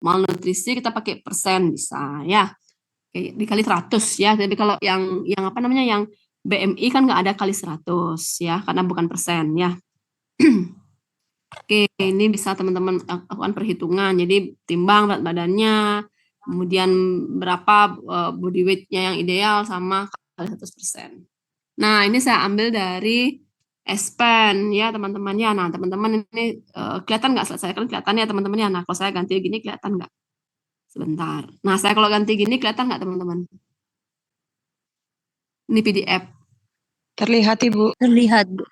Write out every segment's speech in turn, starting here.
malnutrisi kita pakai persen bisa ya. Dikali 100 ya. Jadi kalau yang apa namanya yang BMI kan nggak ada kali 100 ya karena bukan persen ya. Oke, ini bisa teman-teman lakukan perhitungan. Jadi timbang berat badannya, kemudian berapa body weight-nya yang ideal sama kali 100%. Nah, ini saya ambil dari S-Pen ya teman-teman ya. Nah, teman-teman ini kelihatan nggak? Saya kan kelihatan ya teman-teman ya. Nah, kalau saya ganti gini kelihatan nggak? Sebentar. Nah, saya kalau ganti gini kelihatan nggak teman-teman? Ini PDF. Terlihat, Ibu. Terlihat, Bu.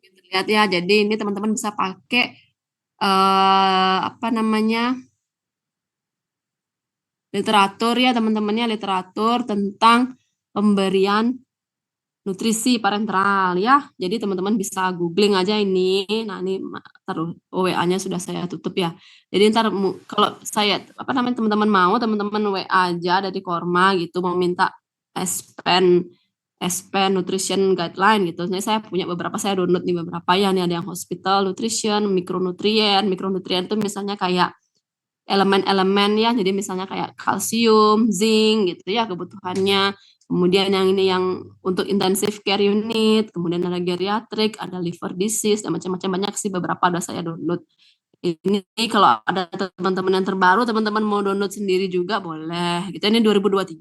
Terlihat ya. Jadi ini teman-teman bisa pakai apa namanya? Literatur ya teman-temannya, literatur tentang pemberian nutrisi parenteral ya. Jadi teman-teman bisa googling aja ini. Nah, ini taruh WA-nya sudah saya tutup ya. Jadi ntar kalau saya apa namanya teman-teman mau teman-teman WA aja dari Korma gitu mau minta S-Pen Nutrition Guideline gitu. Jadi saya punya beberapa, saya download nih beberapa ya. Nih ada yang hospital nutrition, mikronutrien. Mikronutrien itu misalnya kayak elemen-elemen ya. Jadi misalnya kayak kalsium, zinc gitu ya kebutuhannya. Kemudian yang ini yang untuk intensive care unit, kemudian ada geriatrik, ada liver disease, dan macam-macam banyak sih beberapa udah saya download. Ini kalau ada teman-teman yang terbaru, teman-teman mau download sendiri juga boleh. Gitu ini 2023.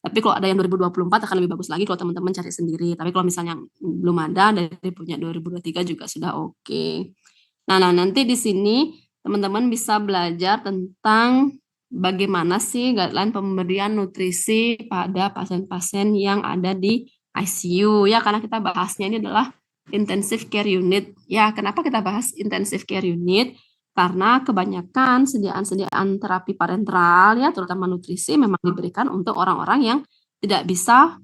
Tapi kalau ada yang 2024 akan lebih bagus lagi kalau teman-teman cari sendiri. Tapi kalau misalnya belum ada dari punya 2023 juga sudah oke. Nah, nanti di sini teman-teman bisa belajar tentang bagaimana sih guideline pemberian nutrisi pada pasien-pasien yang ada di ICU ya, karena kita bahasnya ini adalah intensive care unit ya. Kenapa kita bahas intensive care unit? Karena kebanyakan sediaan terapi parenteral ya, terutama nutrisi memang diberikan untuk orang-orang yang tidak bisa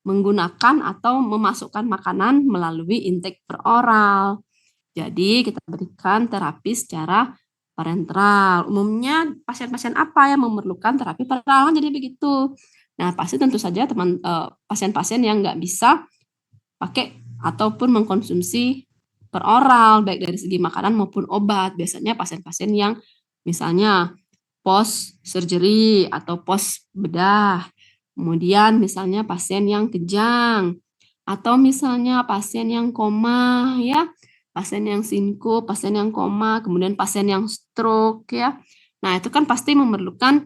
menggunakan atau memasukkan makanan melalui intake per oral. Jadi kita berikan terapi secara parenteral. Umumnya pasien-pasien apa yang memerlukan terapi parenteral? Jadi begitu. Nah, pasti tentu saja pasien-pasien yang nggak bisa pakai ataupun mengkonsumsi per oral, baik dari segi makanan maupun obat. Biasanya pasien-pasien yang misalnya post surgery atau post bedah. Kemudian misalnya pasien yang kejang atau misalnya pasien yang koma ya, pasien yang sinkup, pasien yang koma, kemudian pasien yang stroke ya. Nah, itu kan pasti memerlukan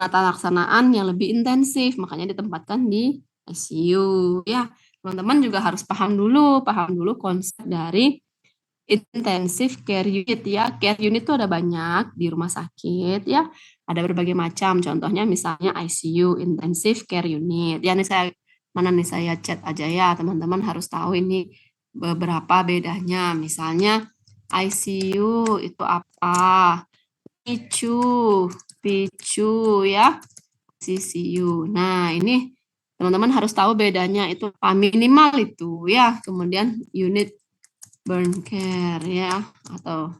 tata laksanaan yang lebih intensif, makanya ditempatkan di ICU ya. Teman-teman juga harus paham dulu konsep dari intensive care unit ya. Care unit itu ada banyak di rumah sakit ya. Ada berbagai macam. Contohnya misalnya ICU, intensive care unit. Ya nih saya chat aja ya. Teman-teman harus tahu ini beberapa bedanya. Misalnya ICU itu apa? PICU ya. CCU. Nah, ini teman-teman harus tahu bedanya itu apa minimal itu ya. Kemudian unit burn care ya atau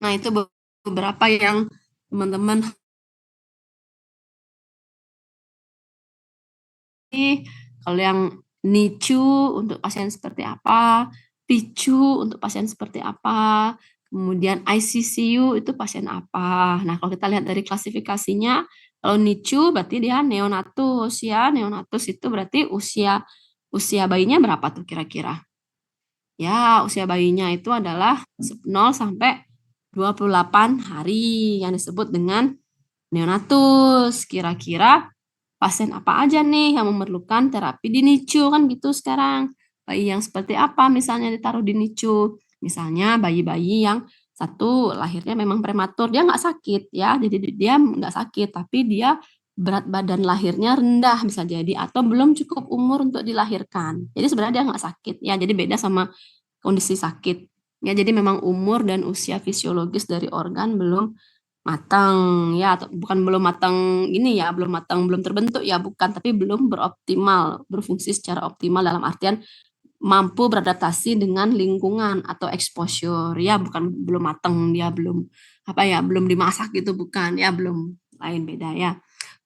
nah itu beberapa yang teman-teman kalau yang NICU untuk pasien seperti apa, PICU untuk pasien seperti apa, kemudian ICCU itu pasien apa. Nah, kalau kita lihat dari klasifikasinya, kalau NICU berarti dia neonatus ya. Neonatus itu berarti usia bayinya berapa tuh kira-kira? Ya, usia bayinya itu adalah 0 sampai 28 hari yang disebut dengan neonatus. Kira-kira pasien apa aja nih yang memerlukan terapi di NICU kan gitu sekarang. Bayi yang seperti apa misalnya ditaruh di NICU? Misalnya bayi-bayi yang satu lahirnya memang prematur, dia nggak sakit ya, jadi dia nggak sakit, tapi dia berat badan lahirnya rendah bisa jadi atau belum cukup umur untuk dilahirkan. Jadi sebenarnya dia nggak sakit ya, jadi beda sama kondisi sakit. Ya, jadi memang umur dan usia fisiologis dari organ belum matang ya, atau bukan belum matang ini ya, belum matang, belum terbentuk ya, bukan, tapi belum beroptimal, berfungsi secara optimal dalam artian mampu beradaptasi dengan lingkungan atau exposure ya, bukan belum matang, dia belum apa ya, belum dimasak gitu, bukan ya, belum, lain beda ya.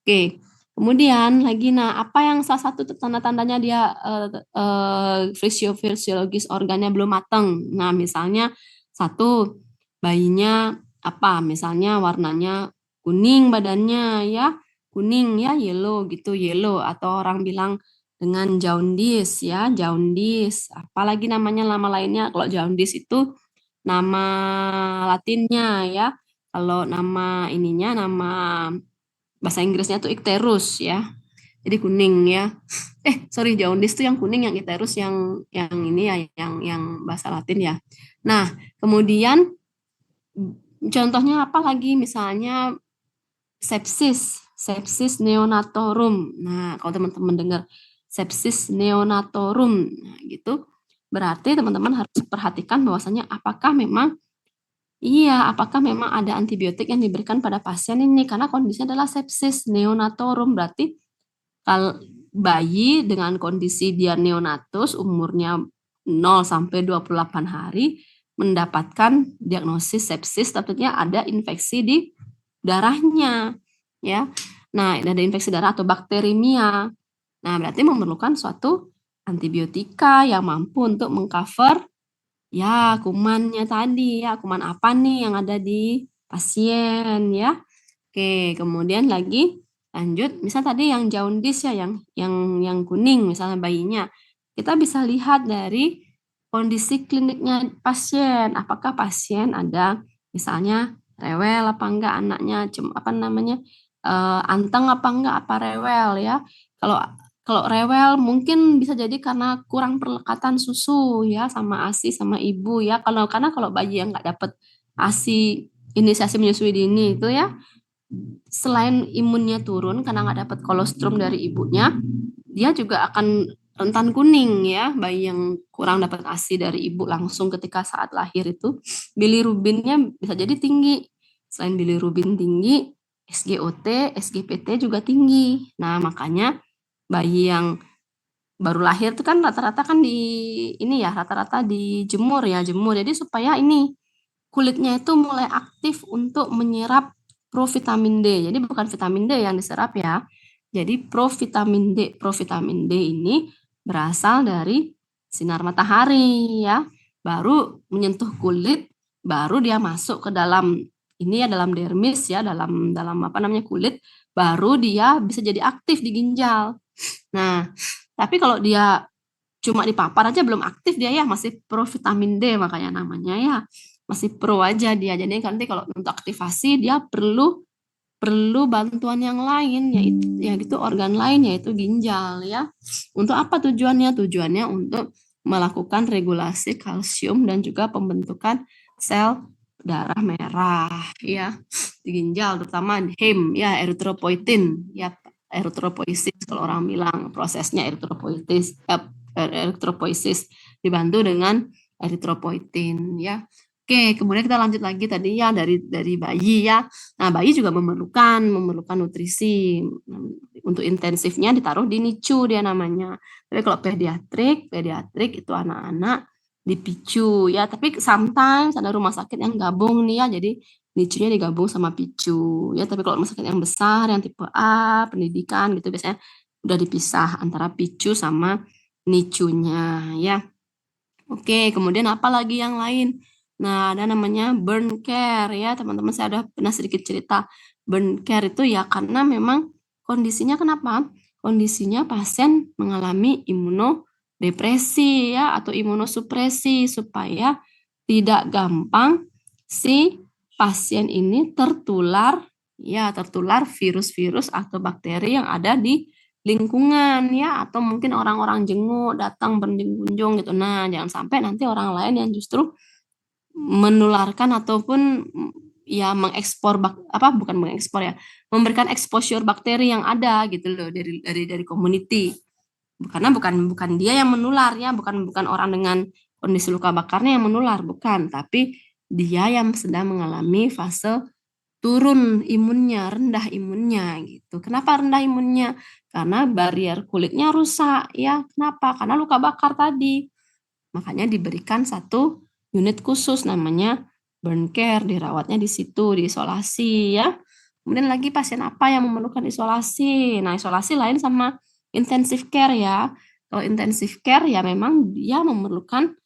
Oke. Kemudian lagi, nah apa yang salah satu tanda-tandanya dia fisiologis organnya belum matang. Nah misalnya satu, bayinya apa, misalnya warnanya kuning badannya ya, kuning ya, yellow gitu, yellow, atau orang bilang dengan jaundice ya, jaundice. Apalagi namanya nama lainnya, kalau jaundice itu nama latinnya ya. Kalau nama ininya, nama bahasa Inggrisnya tuh icterus ya. Jadi kuning ya. Sorry, jaundice tuh yang kuning, yang icterus yang ini ya, yang bahasa Latin ya. Nah, kemudian contohnya apa lagi? Misalnya sepsis neonatorum. Nah, kalau teman-teman dengar sepsis neonatorum, nah gitu, berarti teman-teman harus perhatikan bahwasanya apakah memang ada antibiotik yang diberikan pada pasien ini, karena kondisinya adalah sepsis neonatorum, berarti kalau bayi dengan kondisi dia neonatus umurnya 0 sampai 28 hari mendapatkan diagnosis sepsis, tentunya ada infeksi di darahnya ya. Nah, ada infeksi darah atau bakterimia. Nah, berarti memerlukan suatu antibiotika yang mampu untuk mengcover ya kumannya tadi ya, kuman apa nih yang ada di pasien ya. Oke, kemudian lagi lanjut, misal tadi yang jaundice ya, yang kuning misalnya bayinya. Kita bisa lihat dari kondisi kliniknya pasien. Apakah pasien ada misalnya rewel apa enggak anaknya, apa namanya, anteng apa enggak, apa rewel ya. Kalau kalau rewel mungkin bisa jadi karena kurang perlekatan susu ya sama ASI sama ibu ya. Karena kalau bayi yang nggak dapat ASI inisiasi menyusui dini itu ya, selain imunnya turun karena nggak dapat kolostrum dari ibunya, dia juga akan rentan kuning ya. Bayi yang kurang dapat ASI dari ibu langsung ketika saat lahir itu bilirubinnya bisa jadi tinggi. Selain bilirubin tinggi, SGOT, SGPT juga tinggi. Nah, makanya bayi yang baru lahir itu kan rata-rata kan rata-rata dijemur ya, jemur. Jadi supaya ini kulitnya itu mulai aktif untuk menyerap provitamin D. Jadi bukan vitamin D yang diserap ya. Jadi provitamin D. Provitamin D ini berasal dari sinar matahari ya. Baru menyentuh kulit, baru dia masuk ke dalam ini ya, dalam dermis ya, dalam apa namanya, kulit, baru dia bisa jadi aktif di ginjal. Nah, tapi kalau dia cuma dipapar aja belum aktif dia ya, masih provitamin D makanya namanya ya. Masih pro aja dia. Jadi nanti kalau untuk aktivasi dia perlu perlu bantuan yang lain, yaitu organ lain, yaitu ginjal ya. Untuk apa tujuannya? Tujuannya untuk melakukan regulasi kalsium dan juga pembentukan sel darah merah ya di ginjal, terutama HEM ya, eritropoietin ya, eritropoiesis kalau orang bilang, prosesnya eritropoiesis dibantu dengan eritropoietin ya. Oke, kemudian kita lanjut lagi tadi ya dari bayi ya. Nah, bayi juga memerlukan nutrisi. Untuk intensifnya ditaruh di NICU dia namanya. Tapi kalau pediatrik itu anak-anak di PICU ya. Tapi sometimes ada rumah sakit yang gabung nih ya. Jadi NICU-nya digabung sama PICU ya. Tapi kalau rumah sakit yang besar, yang tipe A, pendidikan gitu biasanya udah dipisah antara PICU sama NICU-nya ya. Oke, kemudian apa lagi yang lain? Nah, ada namanya burn care ya, teman-teman, saya udah pernah sedikit cerita. Burn care itu ya karena memang kondisinya kenapa? Kondisinya pasien mengalami imunodepresi ya atau imunosupresi supaya tidak gampang si pasien ini tertular virus-virus atau bakteri yang ada di lingkungan ya, atau mungkin orang-orang jenguk datang berkunjung gitu. Nah, jangan sampai nanti orang lain yang justru menularkan ataupun ya bukan mengekspor ya, memberikan exposure bakteri yang ada gitu loh dari community. Karena bukan dia yang menular ya, bukan orang dengan kondisi luka bakarnya yang menular, bukan, tapi dia yang sedang mengalami fase turun imunnya, rendah imunnya gitu. Kenapa rendah imunnya? Karena barrier kulitnya rusak ya. Kenapa? Karena luka bakar tadi. Makanya diberikan satu unit khusus namanya burn care, dirawatnya di situ, diisolasi ya. Kemudian lagi pasien apa yang memerlukan isolasi? Nah, isolasi lain sama intensive care ya. Kalau intensive care ya memang dia memerlukan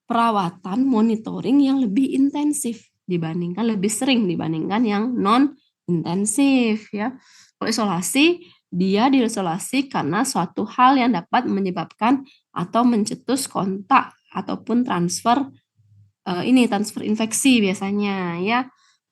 perawatan monitoring yang lebih intensif. lebih sering dibandingkan yang non intensif ya. Kalau isolasi, dia diisolasi karena suatu hal yang dapat menyebabkan atau mencetus kontak ataupun transfer transfer infeksi biasanya ya.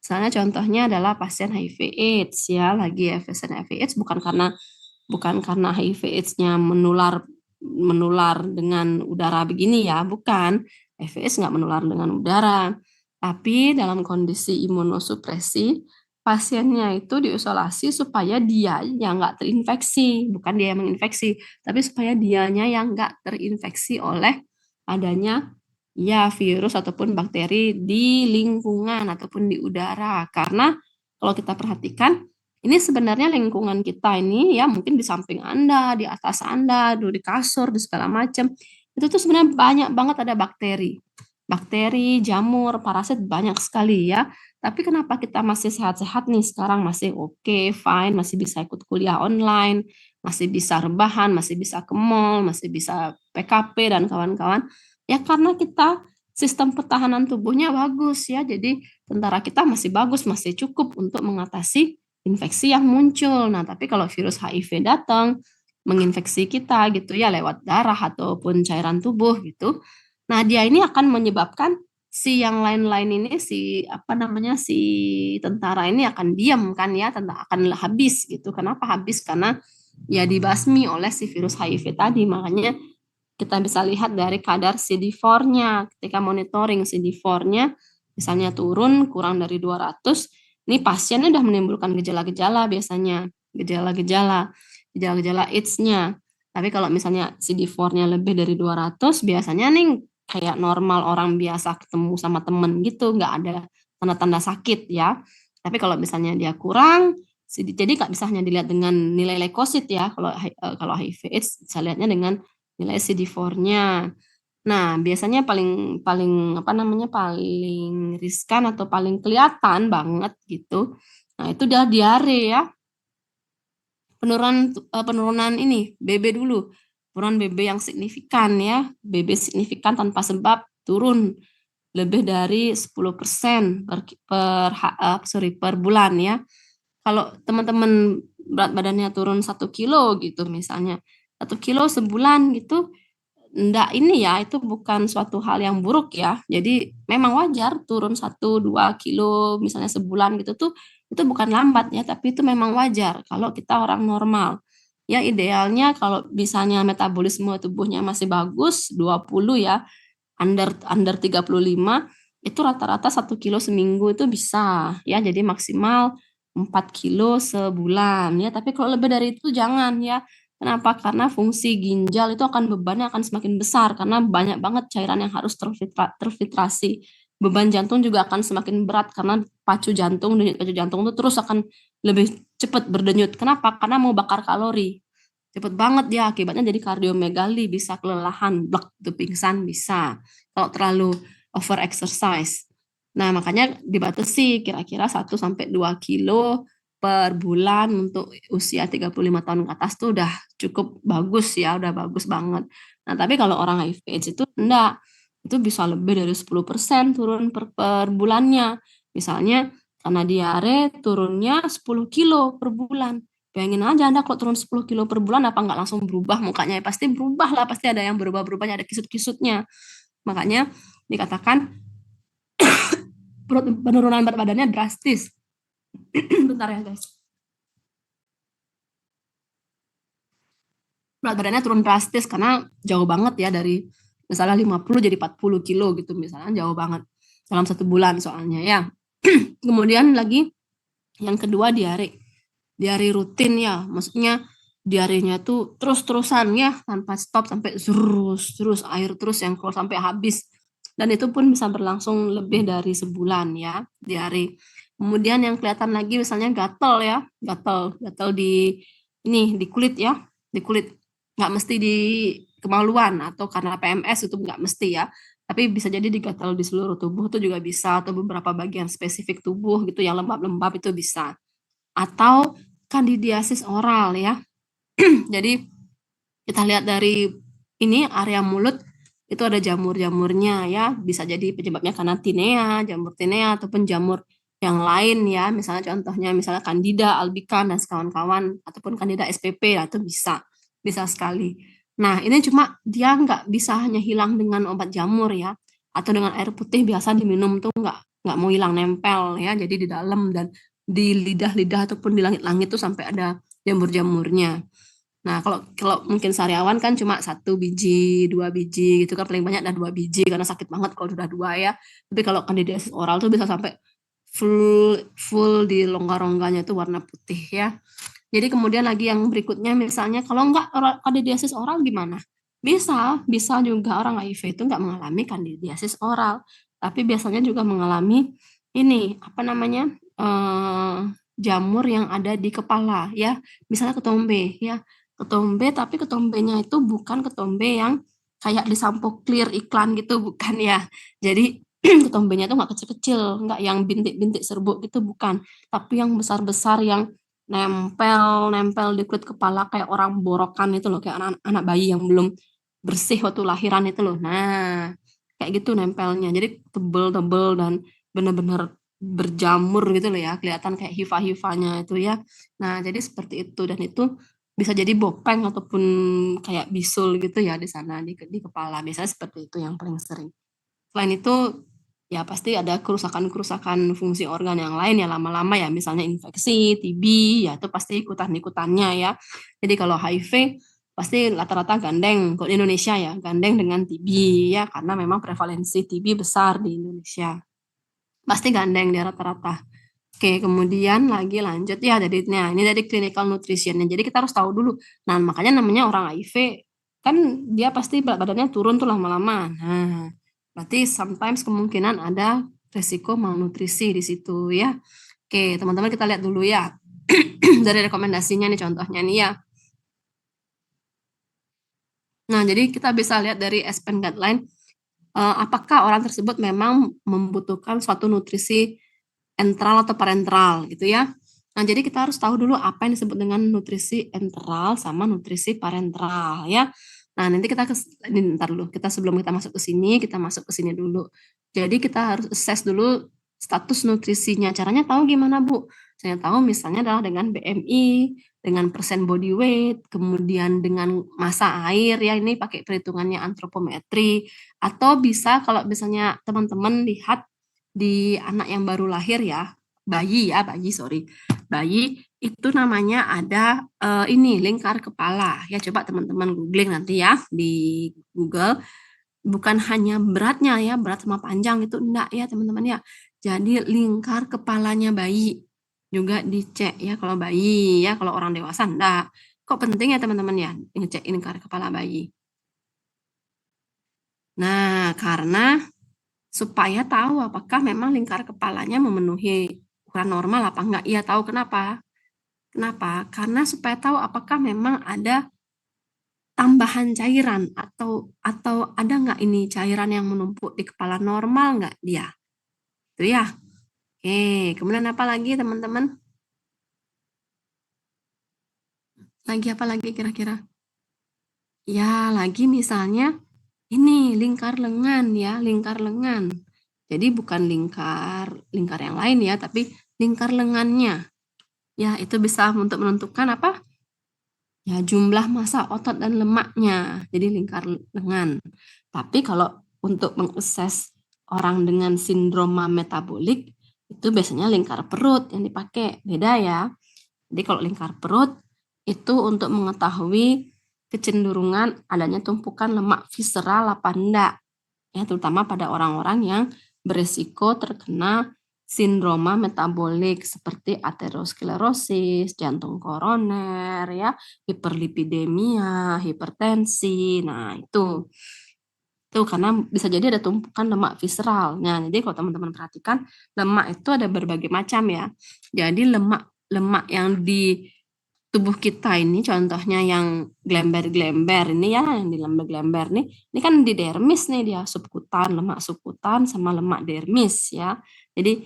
Misalnya contohnya adalah pasien HIV/AIDS ya, lagi ya pasien HIV/AIDS bukan karena HIV/AIDS-nya menular dengan udara begini ya, bukan. HIV/AIDS nggak menular dengan udara, tapi dalam kondisi imunosupresi, pasiennya itu diisolasi supaya dia yang nggak terinfeksi, bukan dia yang menginfeksi, tapi supaya dianya yang nggak terinfeksi oleh adanya ya virus ataupun bakteri di lingkungan ataupun di udara. Karena kalau kita perhatikan, ini sebenarnya lingkungan kita ini ya mungkin di samping Anda, di atas Anda, di kasur, di segala macam. Itu tuh sebenarnya banyak banget ada bakteri. Bakteri, jamur, parasit banyak sekali ya. Tapi kenapa kita masih sehat-sehat nih sekarang, masih oke, fine, masih bisa ikut kuliah online, masih bisa rebahan, masih bisa ke mall, masih bisa PKP dan kawan-kawan. Ya karena kita sistem pertahanan tubuhnya bagus ya. Jadi tentara kita masih bagus, masih cukup untuk mengatasi infeksi yang muncul. Nah, tapi kalau virus HIV datang menginfeksi kita gitu ya lewat darah ataupun cairan tubuh gitu. Nah, dia ini akan menyebabkan si yang lain-lain ini si tentara ini akan diam kan ya, akan habis gitu. Kenapa habis? Karena ya dibasmi oleh si virus HIV tadi. Makanya kita bisa lihat dari kadar CD4-nya ketika monitoring CD4-nya misalnya turun kurang dari 200, ini pasiennya udah menimbulkan gejala-gejala biasanya, gejala-gejala AIDS-nya. Tapi kalau misalnya CD4-nya lebih dari 200, biasanya nih kayak normal orang biasa ketemu sama temen gitu, nggak ada tanda-tanda sakit ya. Tapi kalau misalnya dia kurang, jadi nggak bisa hanya dilihat dengan nilai leukosit ya. Kalau HIV/AIDS bisa lihatnya dengan nilai CD4-nya. Nah, biasanya paling paling paling riskan atau paling kelihatan banget gitu. Nah, itu adalah diare ya. Penurunan ini BB dulu. Penurunan BB yang signifikan ya. BB signifikan tanpa sebab turun lebih dari 10% per bulan ya. Kalau teman-teman berat badannya turun 1 kilo gitu misalnya, 1 kilo sebulan gitu, enggak ini ya, itu bukan suatu hal yang buruk ya. Jadi memang wajar turun 1-2 kilo misalnya sebulan gitu tuh, itu bukan lambat ya, tapi itu memang wajar kalau kita orang normal. Ya idealnya kalau misalnya metabolisme tubuhnya masih bagus, 20 ya, under 35, itu rata-rata 1 kilo seminggu itu bisa ya, jadi maksimal 4 kilo sebulan ya. Tapi kalau lebih dari itu jangan ya. Kenapa? Karena fungsi ginjal itu bebannya akan semakin besar karena banyak banget cairan yang harus terfiltrasi. Beban jantung juga akan semakin berat karena denyut pacu jantung itu terus akan lebih cepat berdenyut. Kenapa? Karena mau bakar kalori. Cepet banget dia, akibatnya jadi kardiomegali, bisa kelelahan, blek, itu pingsan bisa. Kalau terlalu over exercise. Nah, makanya dibatasi kira-kira 1-2 kilo per bulan untuk usia 35 tahun ke atas tuh udah cukup bagus ya, udah bagus banget. Nah, tapi kalau orang HIV/AIDS itu enggak, itu bisa lebih dari 10% turun per bulannya. Misalnya karena diare turunnya 10 kilo per bulan. Bayangin aja Anda kalau turun 10 kilo per bulan apa nggak langsung berubah mukanya? Ya pasti berubah lah, pasti ada yang berubah-berubahnya, ada kisut-kisutnya. Makanya dikatakan penurunan berat badannya drastis. Bentar ya guys. Berat badannya turun drastis karena jauh banget ya dari misalnya 50 jadi 40 kilo gitu misalnya, jauh banget dalam 1 bulan soalnya ya. Kemudian lagi yang kedua diare. Diare rutin ya, maksudnya diarenya tuh terus-terusan ya tanpa stop sampai terus air terus yang keluar sampai habis. Dan itu pun bisa berlangsung lebih dari sebulan ya, diare. Kemudian yang kelihatan lagi misalnya gatal ya, gatal di kulit ya, di kulit. Nggak mesti di kemaluan atau karena PMS, itu nggak mesti ya. Tapi bisa jadi digatal di seluruh tubuh itu juga bisa, atau beberapa bagian spesifik tubuh gitu yang lembab-lembab itu bisa. Atau kandidiasis oral ya. Jadi kita lihat dari ini area mulut itu ada jamur-jamurnya ya, bisa jadi penyebabnya karena tinea, jamur tinea ataupun jamur yang lain ya, misalnya contohnya misalnya Candida albicans dan kawan-kawan ataupun Candida spp ya, itu bisa sekali. Nah, ini cuma dia nggak bisa hanya hilang dengan obat jamur ya, atau dengan air putih biasa diminum tuh nggak mau hilang, nempel ya, jadi di dalam dan di lidah-lidah ataupun di langit-langit tuh sampai ada jamur-jamurnya. Nah, kalau kalau mungkin sariawan kan cuma 1 biji, 2 biji gitu kan, paling banyak ada 2 biji karena sakit banget kalau udah 2 ya. Tapi kalau kandidiasis oral tuh bisa sampai full full di rongga-rongganya itu warna putih ya. Jadi kemudian lagi yang berikutnya misalnya kalau enggak kandidiasis oral gimana? Bisa juga orang HIV itu enggak mengalami kandidiasis oral, tapi biasanya juga mengalami ini, apa namanya, jamur yang ada di kepala ya, misalnya ketombe ya. Ketombe tapi ketombenya itu bukan ketombe yang kayak di sampo clear iklan gitu, bukan ya. Jadi ketombenya itu enggak kecil-kecil, enggak yang bintik-bintik serbuk gitu, bukan. Tapi yang besar-besar yang nempel di kulit kepala kayak orang borokan itu loh, kayak anak bayi yang belum bersih waktu lahiran itu loh. Nah, kayak gitu nempelnya. Jadi tebel-tebel dan benar-benar berjamur gitu loh ya, kelihatan kayak hifa-hifanya itu ya. Nah, jadi seperti itu dan itu bisa jadi bopeng ataupun kayak bisul gitu ya di sana di kepala. Biasanya seperti itu yang paling sering. Selain itu ya pasti ada kerusakan-kerusakan fungsi organ yang lain ya lama-lama ya, misalnya infeksi, TB, ya itu pasti ikutan-ikutannya ya. Jadi kalau HIV pasti rata-rata gandeng, kalau di Indonesia ya, gandeng dengan TB ya, karena memang prevalensi TB besar di Indonesia. Pasti gandeng dia rata-rata. Oke, kemudian lagi lanjut ya ini dari clinical nutrition. Jadi kita harus tahu dulu. Nah, makanya namanya orang HIV kan dia pasti berat badannya turun tuh lama-lama. Nah, berarti sometimes kemungkinan ada resiko malnutrisi di situ ya. Oke, teman-teman kita lihat dulu ya. Dari rekomendasinya nih contohnya nih ya. Nah, jadi kita bisa lihat dari ESPEN guideline apakah orang tersebut memang membutuhkan suatu nutrisi enteral atau parenteral gitu ya. Nah, jadi kita harus tahu dulu apa yang disebut dengan nutrisi enteral sama nutrisi parenteral ya. Nah, nanti kita ntar dulu. Sebelum kita masuk ke sini, kita masuk ke sini dulu. Jadi kita harus assess dulu status nutrisinya. Caranya tahu gimana, Bu? Saya tahu misalnya adalah dengan BMI, dengan persen body weight, kemudian dengan massa air ya, ini pakai perhitungannya antropometri, atau bisa kalau misalnya teman-teman lihat di anak yang baru lahir ya, bayi itu namanya ada ini lingkar kepala ya, coba teman-teman googling nanti ya di Google, bukan hanya beratnya ya, berat sama panjang itu enggak ya teman-teman ya, jadi lingkar kepalanya bayi juga dicek ya kalau bayi ya, kalau orang dewasa enggak. Kok penting ya teman-teman ya ngecek lingkar kepala bayi? Nah, karena supaya tahu apakah memang lingkar kepalanya memenuhi ukuran normal apa enggak. Iya tahu kenapa? Kenapa? Karena supaya tahu apakah memang ada tambahan cairan atau ada nggak ini cairan yang menumpuk di kepala normal nggak dia? Itu ya. Oke, kemudian apa lagi teman-teman? Lagi apa lagi kira-kira? Ya, lagi misalnya ini lingkar lengan ya, lingkar lengan. Jadi bukan lingkar yang lain ya, tapi lingkar lengannya. Ya, itu bisa untuk menentukan apa? Ya, jumlah massa otot dan lemaknya. Jadi lingkar lengan. Tapi kalau untuk mengakses orang dengan sindroma metabolik itu biasanya lingkar perut yang dipakai. Beda ya. Jadi kalau lingkar perut itu untuk mengetahui kecenderungan adanya tumpukan lemak visceral apa enggak. Ya, terutama pada orang-orang yang beresiko terkena sindroma metabolik seperti aterosklerosis, jantung koroner, ya, hiperlipidemia, hipertensi. Nah, itu. Itu karena bisa jadi ada tumpukan lemak visceral. Nah, jadi kalau teman-teman perhatikan, lemak itu ada berbagai macam ya. Jadi lemak yang di tubuh kita ini contohnya yang glember-glember ini ya, yang di glember-glember nih, ini kan di dermis nih dia subkutan, lemak subkutan sama lemak dermis ya. Jadi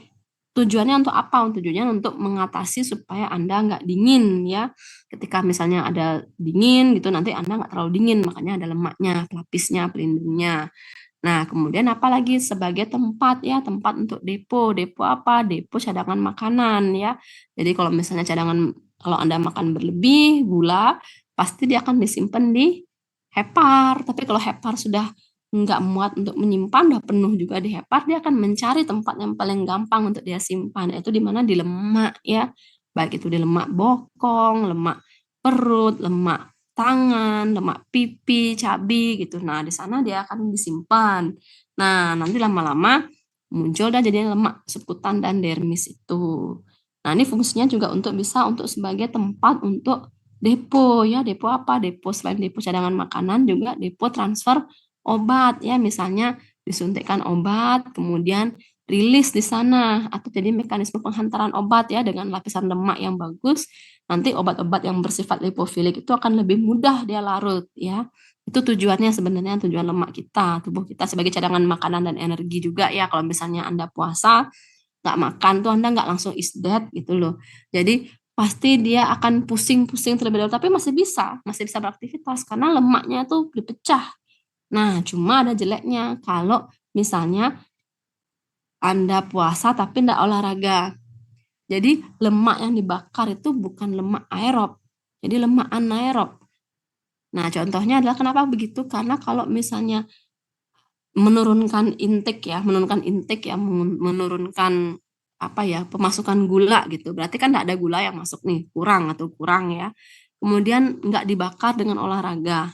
Tujuannya untuk apa? Tujuannya untuk mengatasi supaya Anda nggak dingin ya. Ketika misalnya ada dingin gitu, nanti Anda nggak terlalu dingin, makanya ada lemaknya, pelapisnya, pelindungnya. Nah, kemudian apalagi sebagai tempat ya, tempat untuk depo. Depo apa? Depo cadangan makanan ya. Jadi kalau misalnya kalau Anda makan berlebih, gula, pasti dia akan disimpan di hepar. Tapi kalau hepar sudah nggak muat untuk menyimpan, udah penuh juga di hepar, dia akan mencari tempat yang paling gampang untuk dia simpan, yaitu di mana? Di lemak ya. Baik itu di lemak bokong, lemak perut, lemak tangan, lemak pipi, cabi gitu. Nah, di sana dia akan disimpan. Nah, nanti lama-lama muncul dah jadi lemak subkutan dan dermis itu. Nah, ini fungsinya juga bisa untuk sebagai tempat untuk depo ya. Depo apa? Depo selain depo cadangan makanan juga depo transfer obat ya. Misalnya disuntikkan obat, kemudian rilis di sana atau jadi mekanisme penghantaran obat ya dengan lapisan lemak yang bagus. Nanti obat-obat yang bersifat lipofilik itu akan lebih mudah dia larut ya. Itu tujuannya sebenarnya, tujuan lemak kita, tubuh kita sebagai cadangan makanan dan energi juga ya. Kalau misalnya Anda puasa, nggak makan tuh Anda nggak langsung is dead gitu loh. Jadi pasti dia akan pusing-pusing terlebih dahulu, tapi masih bisa beraktivitas karena lemaknya tuh dipecah. Nah, cuma ada jeleknya kalau misalnya Anda puasa tapi nggak olahraga. Jadi lemak yang dibakar itu bukan lemak aerob, jadi lemak anaerob. Nah, contohnya adalah kenapa begitu? Karena kalau misalnya menurunkan apa ya, pemasukan gula gitu. Berarti kan nggak ada gula yang masuk nih, kurang ya. Kemudian nggak dibakar dengan olahraga.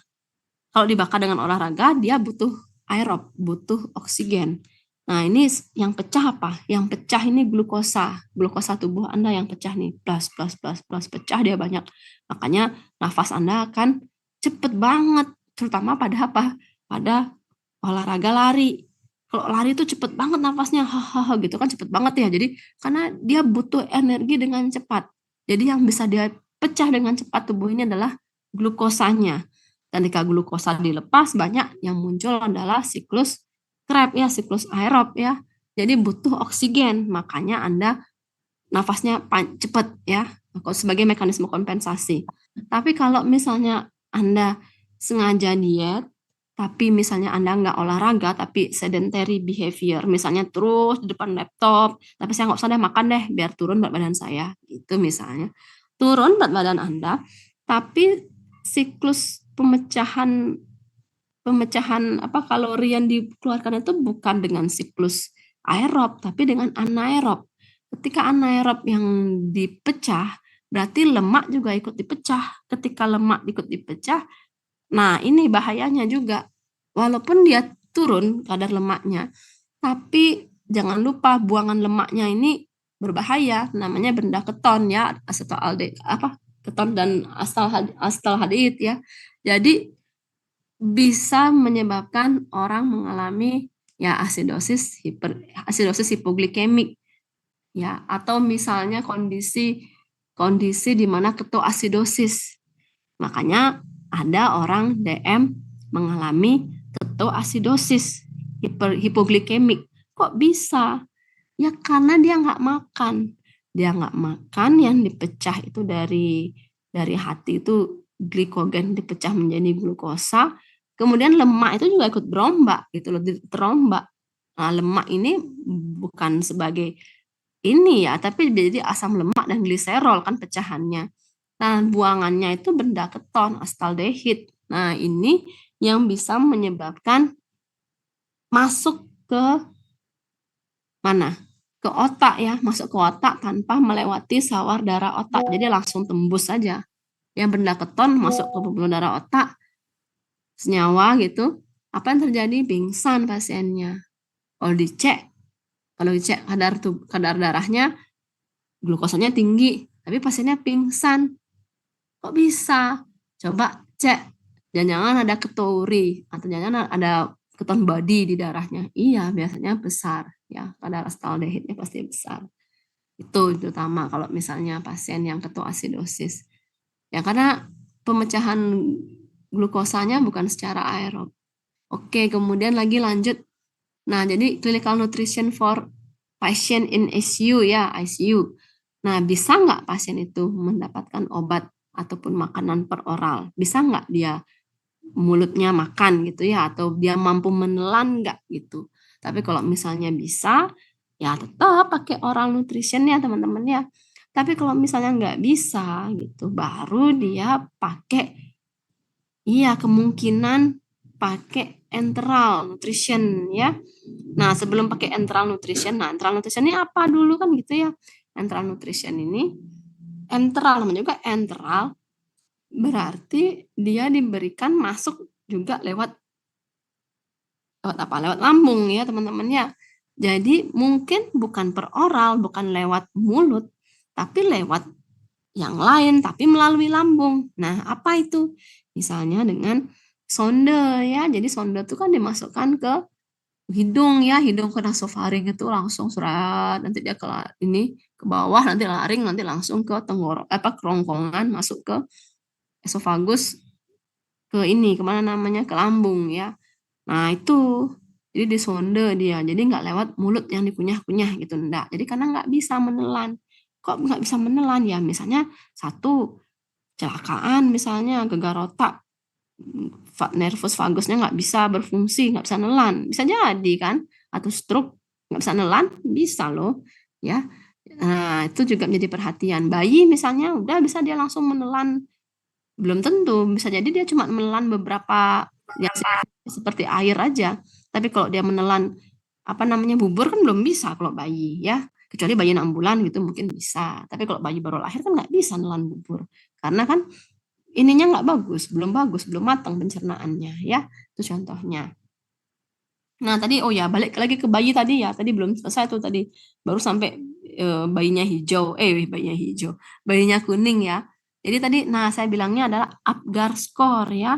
Kalau dibakar dengan olahraga, dia butuh aerob, butuh oksigen. Nah, ini yang pecah apa? Yang pecah ini glukosa. Glukosa tubuh Anda yang pecah nih. Plus, plus, plus, plus. Pecah dia banyak. Makanya nafas Anda akan cepet banget. Terutama pada apa? Pada olahraga lari. Kalau lari itu cepet banget nafasnya. Hahaha gitu kan cepet banget ya. Jadi karena dia butuh energi dengan cepat. Jadi yang bisa dia pecah dengan cepat tubuh ini adalah glukosanya. Ketika glukosa dilepas, banyak yang muncul adalah siklus Krebs ya, siklus aerob ya. Jadi butuh oksigen, makanya Anda nafasnya cepat ya, sebagai mekanisme kompensasi. Tapi kalau misalnya Anda sengaja diet, tapi misalnya Anda nggak olahraga, tapi sedentary behavior, misalnya terus di depan laptop, tapi saya nggak usah deh makan deh, biar turun berat badan saya, itu misalnya. Turun berat badan Anda, tapi siklus pemecahan pemecahan apa kalori yang dikeluarkan itu bukan dengan siklus aerob tapi dengan anaerob. Ketika anaerob yang dipecah, berarti lemak juga ikut dipecah. Ketika lemak ikut dipecah, nah ini bahayanya juga. Walaupun dia turun kadar lemaknya, tapi jangan lupa buangan lemaknya ini berbahaya, namanya benda keton ya, keton dan astaldehyde ya. Jadi bisa menyebabkan orang mengalami ya asidosis hipoglikemik ya, atau misalnya kondisi kondisi di mana ketoasidosis. Makanya ada orang DM mengalami ketoasidosis hipoglikemik. Kok bisa? Ya karena dia nggak makan. Dia nggak makan, yang dipecah itu dari hati itu glikogen dipecah menjadi glukosa. Kemudian lemak itu juga ikut berombak gitu loh, terombak. Nah, lemak ini bukan sebagai ini ya, tapi jadi asam lemak dan gliserol kan pecahannya. Nah, buangannya itu benda keton, astaldehyde. Nah, ini yang bisa menyebabkan masuk ke mana? Ke otak ya, masuk ke otak tanpa melewati sawar darah otak. Jadi langsung tembus saja. Yang benda keton masuk ke pembuluh darah otak, senyawa gitu. Apa yang terjadi? Pingsan pasiennya. Kalau dicek kadar darahnya, glukosanya tinggi, tapi pasiennya pingsan. Kok bisa? Coba cek. Jangan-jangan ada keturi atau jangan ada keton body di darahnya. Iya, biasanya besar ya. Kadar astaldehyde-nya pasti besar. Itu terutama kalau misalnya pasien yang ketoasidosis. Ya karena pemecahan glukosanya bukan secara aerob. Oke, kemudian lagi lanjut. Nah, jadi clinical nutrition for pasien in ICU ya, ICU. Nah, bisa nggak pasien itu mendapatkan obat ataupun makanan per oral? Bisa nggak dia mulutnya makan gitu ya, atau dia mampu menelan nggak gitu? Tapi kalau misalnya bisa, ya tetap pakai oral nutrition ya teman-teman ya. Tapi kalau misalnya nggak bisa gitu, baru dia pakai, iya kemungkinan pakai enteral nutrition ya. Nah, sebelum pakai enteral nutrition, enteral nutrition ini apa dulu kan gitu ya. Enteral nutrition ini, enteral namanya juga enteral, berarti dia diberikan masuk juga lewat apa? Lewat lambung ya teman-teman ya. Jadi mungkin bukan per oral, bukan lewat mulut, tapi lewat yang lain, tapi melalui lambung. Nah, apa itu? Misalnya dengan sonde ya. Jadi sonde itu kan dimasukkan ke hidung ya, hidung ke nasofaring itu langsung surat, nanti dia ke ini ke bawah, nanti laring, nanti langsung ke tenggorok kerongkongan, masuk ke esofagus, ke ini kemana namanya, ke lambung ya. Nah itu jadi disonde dia, jadi nggak lewat mulut yang dikunyah-kunyah gitu, enggak. Jadi karena nggak bisa menelan. Kok nggak bisa menelan ya? Misalnya satu kecelakaan, misalnya gegar otak, nervus vagusnya nggak bisa berfungsi, nggak bisa nelan, bisa jadi kan, atau stroke nggak bisa nelan, bisa loh, ya. Nah itu juga menjadi perhatian. Bayi misalnya udah bisa dia langsung menelan, belum tentu, bisa jadi dia cuma menelan beberapa yang seperti air aja. Tapi kalau dia menelan apa namanya bubur kan belum bisa kalau bayi ya. Kecuali bayi 6 bulan gitu mungkin bisa. Tapi kalau bayi baru lahir kan nggak bisa nelan bubur. Karena kan ininya nggak bagus, belum matang pencernaannya ya. Itu contohnya. Nah tadi balik lagi ke bayi tadi ya. Tadi belum selesai tuh tadi. Baru sampai bayinya hijau, bayinya kuning ya. Jadi tadi, nah saya bilangnya adalah Apgar score ya.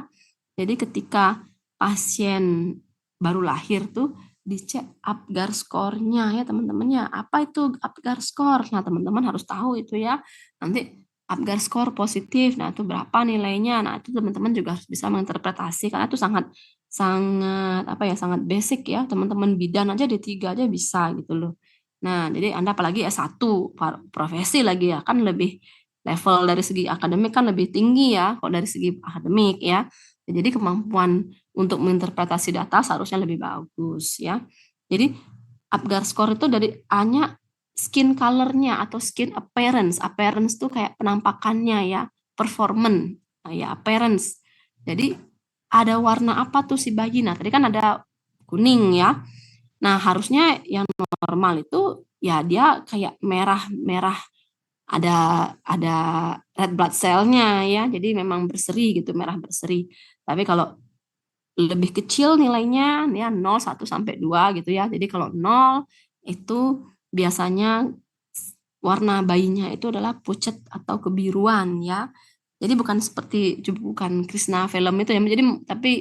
Jadi ketika pasien baru lahir tuh dicek Apgar score-nya ya teman-temannya. Apa itu Apgar score? Nah teman-teman harus tahu itu ya. Nanti Apgar score positif, nah itu berapa nilainya? Nah itu teman-teman juga harus bisa menginterpretasi karena itu sangat sangat apa ya sangat basic ya teman-teman bidan aja D3 aja bisa gitu loh. Nah jadi Anda apalagi S1 profesi lagi ya kan lebih level dari segi akademik kan lebih tinggi ya kalau dari segi akademik ya. Jadi kemampuan untuk menginterpretasi data seharusnya lebih bagus ya. Jadi Apgar score itu dari A-nya skin color-nya atau skin appearance. Appearance tuh kayak penampakannya ya, performance ya appearance. Jadi ada warna apa tuh si bayi? Nah, tadi kan ada kuning ya. Nah, harusnya yang normal itu ya dia kayak merah-merah, ada red blood cell-nya ya. Jadi memang berseri gitu, merah berseri. Tapi kalau lebih kecil nilainya ya 0, 1 sampai 2 gitu ya. Jadi kalau 0 itu biasanya warna bayinya itu adalah pucat atau kebiruan ya. Jadi bukan Krishna film itu ya. Jadi tapi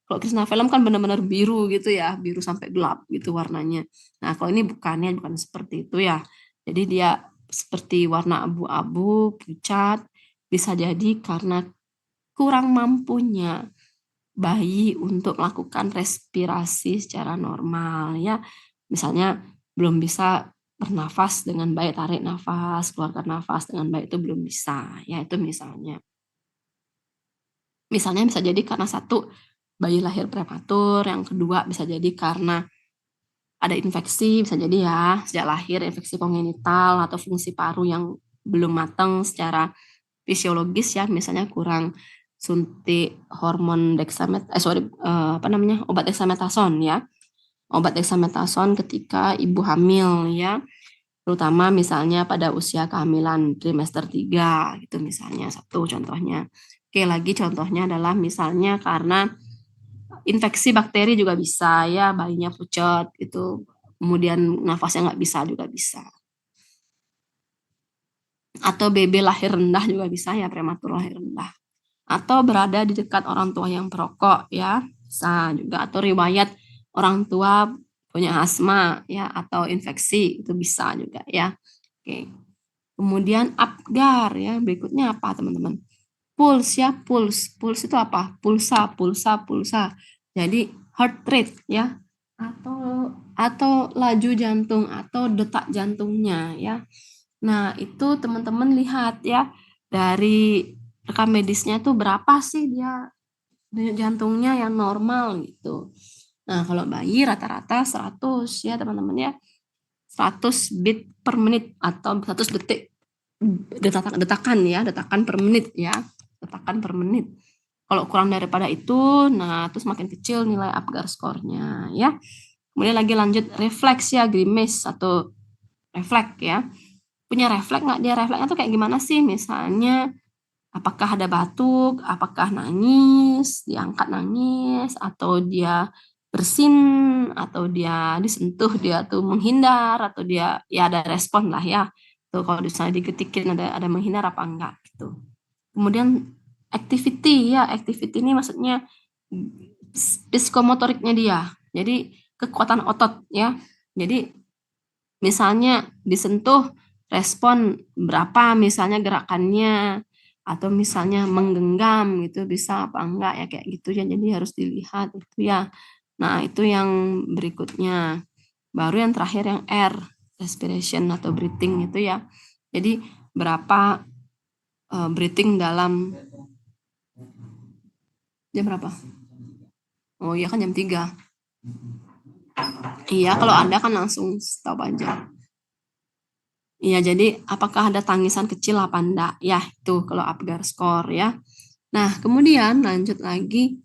kalau Krishna film kan benar-benar biru gitu ya, biru sampai gelap gitu warnanya. Nah, kalau ini bukan seperti itu ya. Jadi dia seperti warna abu-abu, pucat, bisa jadi karena kurang mampunya bayi untuk melakukan respirasi secara normal ya. Misalnya belum bisa bernafas dengan baik, tarik nafas, keluarkan nafas dengan baik itu belum bisa. Ya itu misalnya. Misalnya bisa jadi karena satu bayi lahir prematur, yang kedua bisa jadi karena ada infeksi, bisa jadi ya sejak lahir infeksi kongenital atau fungsi paru yang belum matang secara fisiologis ya, misalnya kurang suntik hormon obat dexamethasone ya. Obat dexamethasone ketika ibu hamil ya, terutama misalnya pada usia kehamilan trimester 3 gitu misalnya, satu contohnya. Oke, lagi contohnya adalah misalnya karena infeksi bakteri juga bisa ya, bayinya pucat gitu, kemudian nafasnya nggak bisa juga bisa. Atau BB lahir rendah juga bisa ya, prematur lahir rendah. Atau berada di dekat orang tua yang perokok ya, bisa juga. Atau riwayat orang tua punya asma ya, atau infeksi itu bisa juga ya. Oke. Kemudian Apgar ya, berikutnya apa teman-teman? Pulse ya, pulse itu apa? Pulsa. Jadi heart rate ya, atau atau laju jantung atau detak jantungnya ya. Nah, itu teman-teman lihat ya dari rekam medisnya tuh berapa sih dia denyut jantungnya yang normal gitu. Nah, kalau bayi rata-rata 100 ya teman-teman ya. 100 beat per menit atau 100 detik detakan per menit ya. Detakan per menit. Kalau kurang daripada itu, nah terus makin kecil nilai Apgar skornya ya. Kemudian lagi lanjut refleks ya, grimace atau refleks ya. Punya refleks nggak dia? Refleksnya tuh kayak gimana sih? Misalnya apakah ada batuk, apakah nangis, diangkat nangis, atau dia bersin, atau dia disentuh, dia tuh menghindar, atau dia ya ada respon lah ya. Tuh kalau misalnya digetikin ada menghindar apa enggak gitu. Kemudian activity ya, activity ini maksudnya psikomotoriknya dia. Jadi kekuatan otot ya. Jadi misalnya disentuh respon berapa misalnya gerakannya atau misalnya menggenggam gitu bisa apa enggak ya kayak gitu ya. Jadi harus dilihat itu ya. Nah, itu yang berikutnya. Baru yang terakhir yang R, respiration atau breathing itu ya. Jadi berapa breathing dalam jam berapa? Oh iya kan jam 3. Iya, kalau Anda kan langsung stop aja. Iya, jadi apakah ada tangisan kecil apa enggak? Ya, itu kalau Apgar score ya. Nah, kemudian lanjut lagi.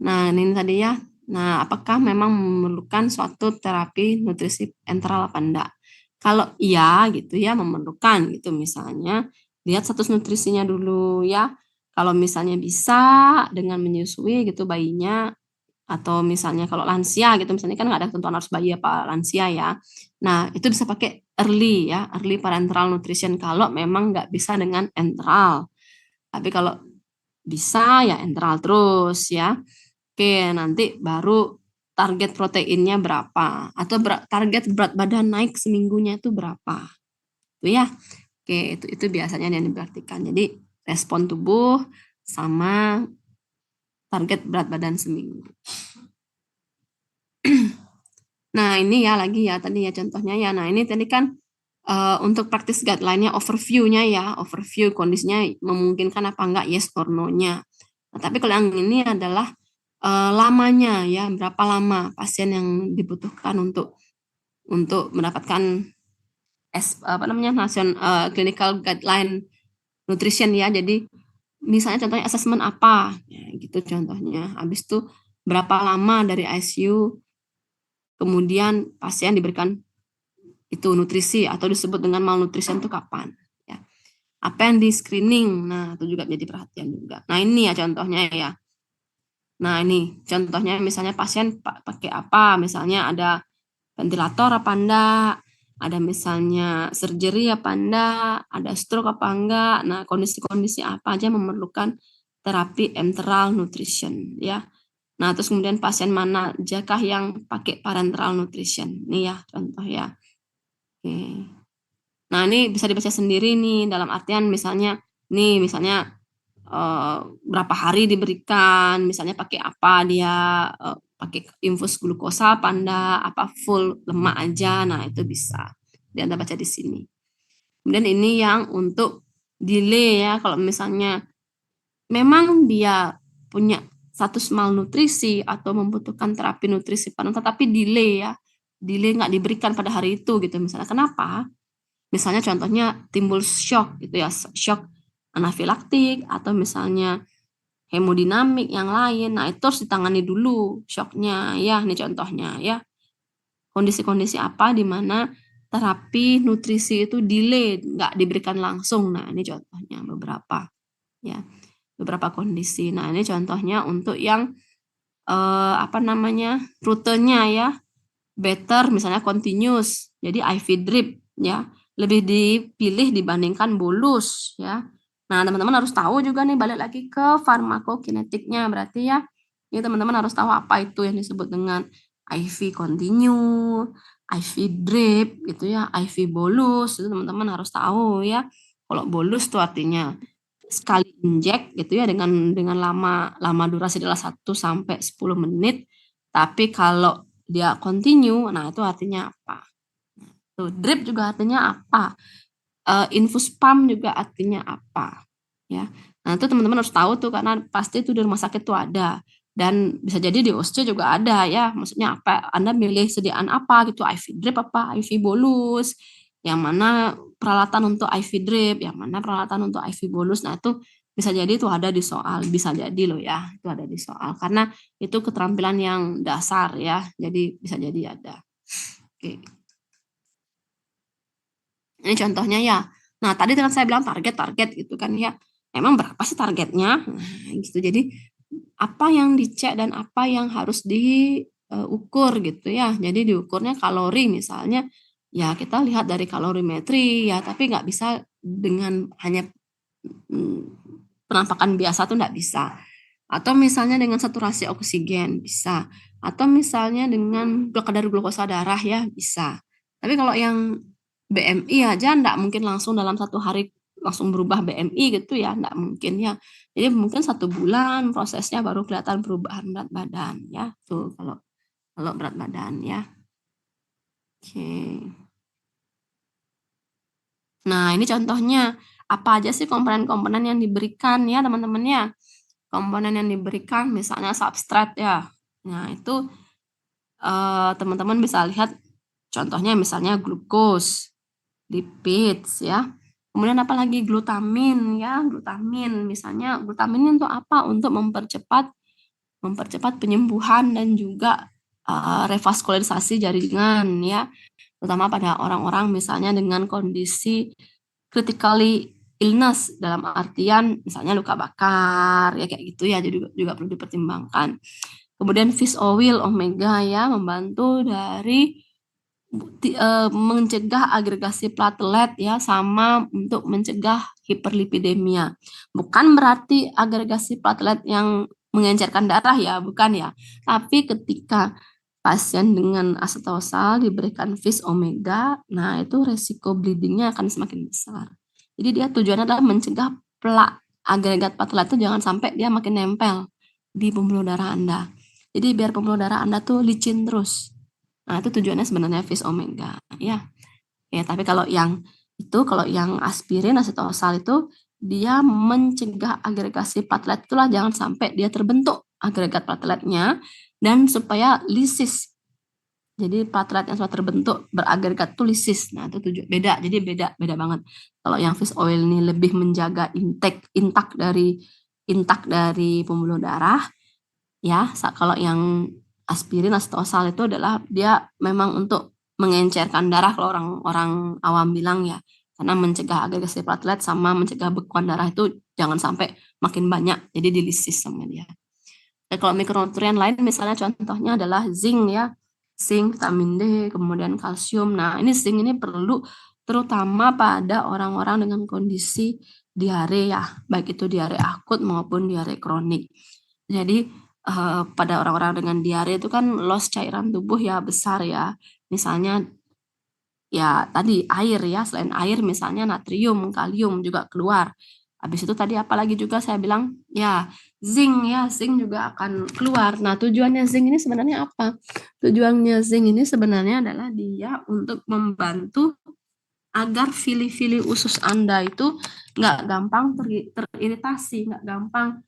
Nah, ini tadi ya. Nah, apakah memang memerlukan suatu terapi nutrisi enteral apa enggak? Kalau iya gitu ya, memerlukan gitu misalnya, lihat status nutrisinya dulu ya. Kalau misalnya bisa dengan menyusui gitu bayinya atau misalnya kalau lansia gitu, misalnya kan nggak ada ketentuan harus bayi apa lansia ya. Nah, itu bisa pakai early ya, early parenteral nutrition kalau memang nggak bisa dengan enteral. Tapi kalau bisa ya enteral terus ya. Oke, nanti baru target proteinnya berapa atau target berat badan naik seminggunya itu berapa. Itu ya. Oke, itu biasanya yang diperhatikan. Jadi respon tubuh sama target berat badan seminggu. Nah, ini ya lagi ya tadi ya contohnya ya. Nah, ini tadi kan untuk practice guideline-nya overview-nya ya, overview kondisinya memungkinkan apa enggak yes or no-nya. Nah, tapi kalau yang ini adalah lamanya ya, berapa lama pasien yang dibutuhkan untuk mendapatkan clinical guideline nutrition ya. Jadi misalnya contohnya assessment apa, ya, gitu contohnya. Habis itu berapa lama dari ICU kemudian pasien diberikan itu nutrisi atau disebut dengan malnutrition itu kapan ya. Apa yang di screening, nah itu juga jadi perhatian juga. Nah ini ya contohnya ya. Nah ini contohnya misalnya pasien pakai apa, misalnya ada ventilator apa enggak, ada misalnya surgery apa enggak, ada stroke apa enggak. Nah kondisi-kondisi apa aja memerlukan terapi enteral nutrition ya. Nah terus kemudian pasien mana jakah yang pakai parenteral nutrition, nih ya contoh ya. Oke. Nah, ini bisa dibaca sendiri nih dalam artian misalnya misalnya berapa hari diberikan, misalnya pakai apa dia, pakai infus glukosa apa enggak, apa full lemak aja. Nah, itu bisa. Jadi Anda baca di sini. Kemudian ini yang untuk delay ya, kalau misalnya memang dia punya status malnutrisi atau membutuhkan terapi nutrisi panutan tapi delay ya, delay nggak diberikan pada hari itu gitu misalnya. Kenapa? Misalnya contohnya timbul shock gitu ya, shock anafilaktik atau misalnya hemodinamik yang lain. Nah, itu harus ditangani dulu shocknya ya, ini contohnya ya. Kondisi-kondisi apa di mana terapi nutrisi itu delay, nggak diberikan langsung. Nah, ini contohnya beberapa ya, beberapa kondisi. Nah, ini contohnya untuk yang rutenya ya, better misalnya continuous, jadi IV drip ya, lebih dipilih dibandingkan bolus ya. Nah, teman-teman harus tahu juga nih balik lagi ke farmakokinetiknya, berarti ya ini teman-teman harus tahu apa itu yang disebut dengan IV continue, IV drip gitu ya, IV bolus, itu teman-teman harus tahu ya. Kalau bolus itu artinya sekali injek gitu ya dengan lama durasi adalah 1 sampai 10 menit. Tapi kalau dia continue, nah itu artinya apa? Tuh, drip juga artinya apa? Infus pump juga artinya apa? Ya. Nah, itu teman-teman harus tahu tuh karena pasti itu di rumah sakit tuh ada. Dan bisa jadi di OSC juga ada ya. Maksudnya apa? Anda milih sediaan apa gitu, IV drip apa, IV bolus, yang mana peralatan untuk IV drip, yang mana peralatan untuk IV bolus. Nah, itu bisa jadi itu ada di soal, bisa jadi loh ya, itu ada di soal karena itu keterampilan yang dasar ya. Jadi bisa jadi ada. Oke. Ini contohnya ya. Nah, tadi kan saya bilang target gitu kan ya. Emang berapa sih targetnya? Nah, gitu. Jadi apa yang dicek dan apa yang harus diukur gitu ya. Jadi diukurnya kalori misalnya, ya kita lihat dari kalorimetri ya, tapi nggak bisa dengan hanya penampakan biasa tuh nggak bisa. Atau misalnya dengan saturasi oksigen bisa. Atau misalnya dengan kadar glukosa darah ya bisa. Tapi kalau yang BMI aja nggak mungkin langsung dalam 1 hari langsung berubah BMI gitu ya, nggak mungkin ya. Jadi mungkin 1 bulan prosesnya baru kelihatan perubahan berat badan ya. Tuh kalau kalau berat badan ya. Oke. Nah, ini contohnya apa aja sih komponen-komponen yang diberikan ya teman-teman ya. Komponen yang diberikan misalnya substrat ya. Nah, itu teman-teman bisa lihat contohnya misalnya glukos, lipids ya. Kemudian apalagi glutamin ya, glutamin. Misalnya glutamin untuk apa? Untuk mempercepat penyembuhan dan juga revaskularisasi jaringan ya. Terutama pada orang-orang misalnya dengan kondisi critically illness dalam artian misalnya luka bakar ya kayak gitu ya, jadi juga perlu dipertimbangkan. Kemudian fish oil omega ya membantu dari mencegah agregasi platelet ya sama untuk mencegah hiperlipidemia. Bukan berarti agregasi platelet yang mengencerkan darah ya, bukan ya. Tapi ketika pasien dengan asetosal diberikan fish omega, nah itu resiko bleedingnya akan semakin besar. Jadi dia tujuannya adalah mencegah agregat platelet itu jangan sampai dia makin nempel di pembuluh darah Anda. Jadi biar pembuluh darah Anda tuh licin terus. Nah, itu tujuannya sebenarnya fish omega ya. Ya, tapi kalau yang aspirin asetosal itu dia mencegah agregasi platelet, itulah jangan sampai dia terbentuk agregat plateletnya dan supaya lisis. Jadi platelet yang sudah terbentuk beragregat itu lisis. Nah, itu beda. Jadi beda banget. Kalau yang fish oil ini lebih menjaga intak dari pembuluh darah ya. Kalau yang aspirin asetosal itu adalah dia memang untuk mengencerkan darah kalau orang awam bilang ya, karena mencegah agregasi platelet sama mencegah bekuan darah itu jangan sampai makin banyak jadi dilisis sama dia. Dan kalau mikronutrien lain misalnya contohnya adalah zinc ya, zinc, vitamin D, kemudian kalsium. Nah, ini zinc ini perlu terutama pada orang-orang dengan kondisi diare ya, baik itu diare akut maupun diare kronik. Jadi pada orang-orang dengan diare itu kan loss cairan tubuh ya besar ya. Misalnya ya tadi air ya, selain air misalnya natrium, kalium juga keluar. Habis itu tadi apalagi juga saya bilang ya zinc juga akan keluar. Nah, tujuannya zinc ini sebenarnya apa? Tujuannya zinc ini sebenarnya adalah dia untuk membantu agar fili-fili usus Anda itu nggak gampang teriritasi, nggak gampang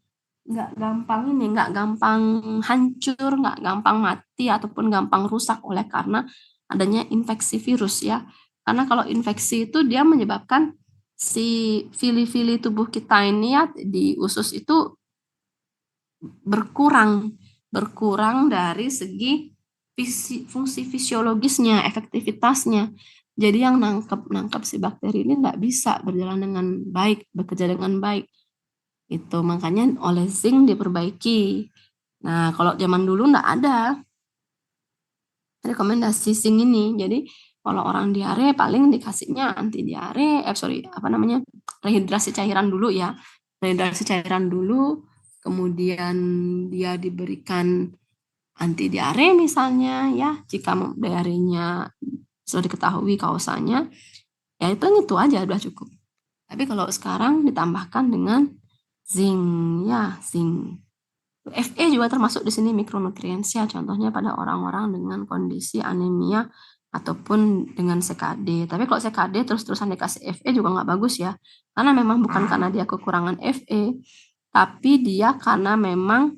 hancur, nggak gampang mati ataupun gampang rusak oleh karena adanya infeksi virus ya. Karena kalau infeksi itu dia menyebabkan si fili-fili tubuh kita ini ya di usus itu berkurang dari segi fungsi fisiologisnya, efektivitasnya. Jadi yang nangkep si bakteri ini nggak bisa berjalan dengan baik, bekerja dengan baik. Itu makanya oleh zinc diperbaiki. Nah, kalau zaman dulu nggak ada rekomendasi zinc ini. Jadi kalau orang diare paling dikasihnya anti diare, rehidrasi cairan dulu ya. Rehidrasi cairan dulu, kemudian dia diberikan anti diare misalnya ya, jika diarenya sudah diketahui kausanya, ya itu aja udah cukup. Tapi kalau sekarang ditambahkan dengan zinc ya, zinc. Fe juga termasuk di sini mikronutrients ya, contohnya pada orang-orang dengan kondisi anemia ataupun dengan CKD. Tapi kalau CKD terus-terusan dikasih Fe juga nggak bagus ya, karena memang bukan karena dia kekurangan Fe, tapi dia karena memang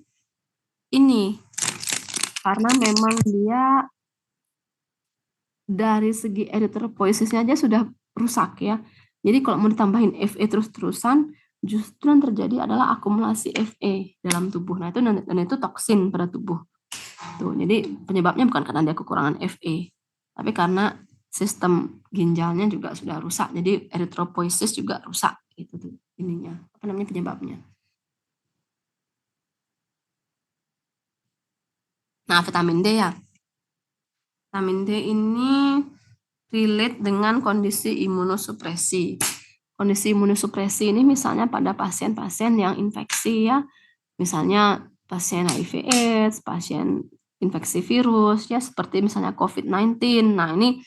dia dari segi erythropoiesisnya aja sudah rusak ya. Jadi kalau mau ditambahin Fe terus-terusan, justru yang terjadi adalah akumulasi Fe dalam tubuh. Nah, dan itu toksin pada tubuh. Tuh, jadi penyebabnya bukan karena dia kekurangan Fe, tapi karena sistem ginjalnya juga sudah rusak. Jadi erythropoiesis juga rusak gitu tuh ininya. Apa namanya penyebabnya? Nah, vitamin D ya. Vitamin D ini relate dengan kondisi imunosupresi. Kondisi imunosupresi ini misalnya pada pasien-pasien yang infeksi ya, misalnya pasien HIV/AIDS, pasien infeksi virus ya seperti misalnya COVID-19. Nah, ini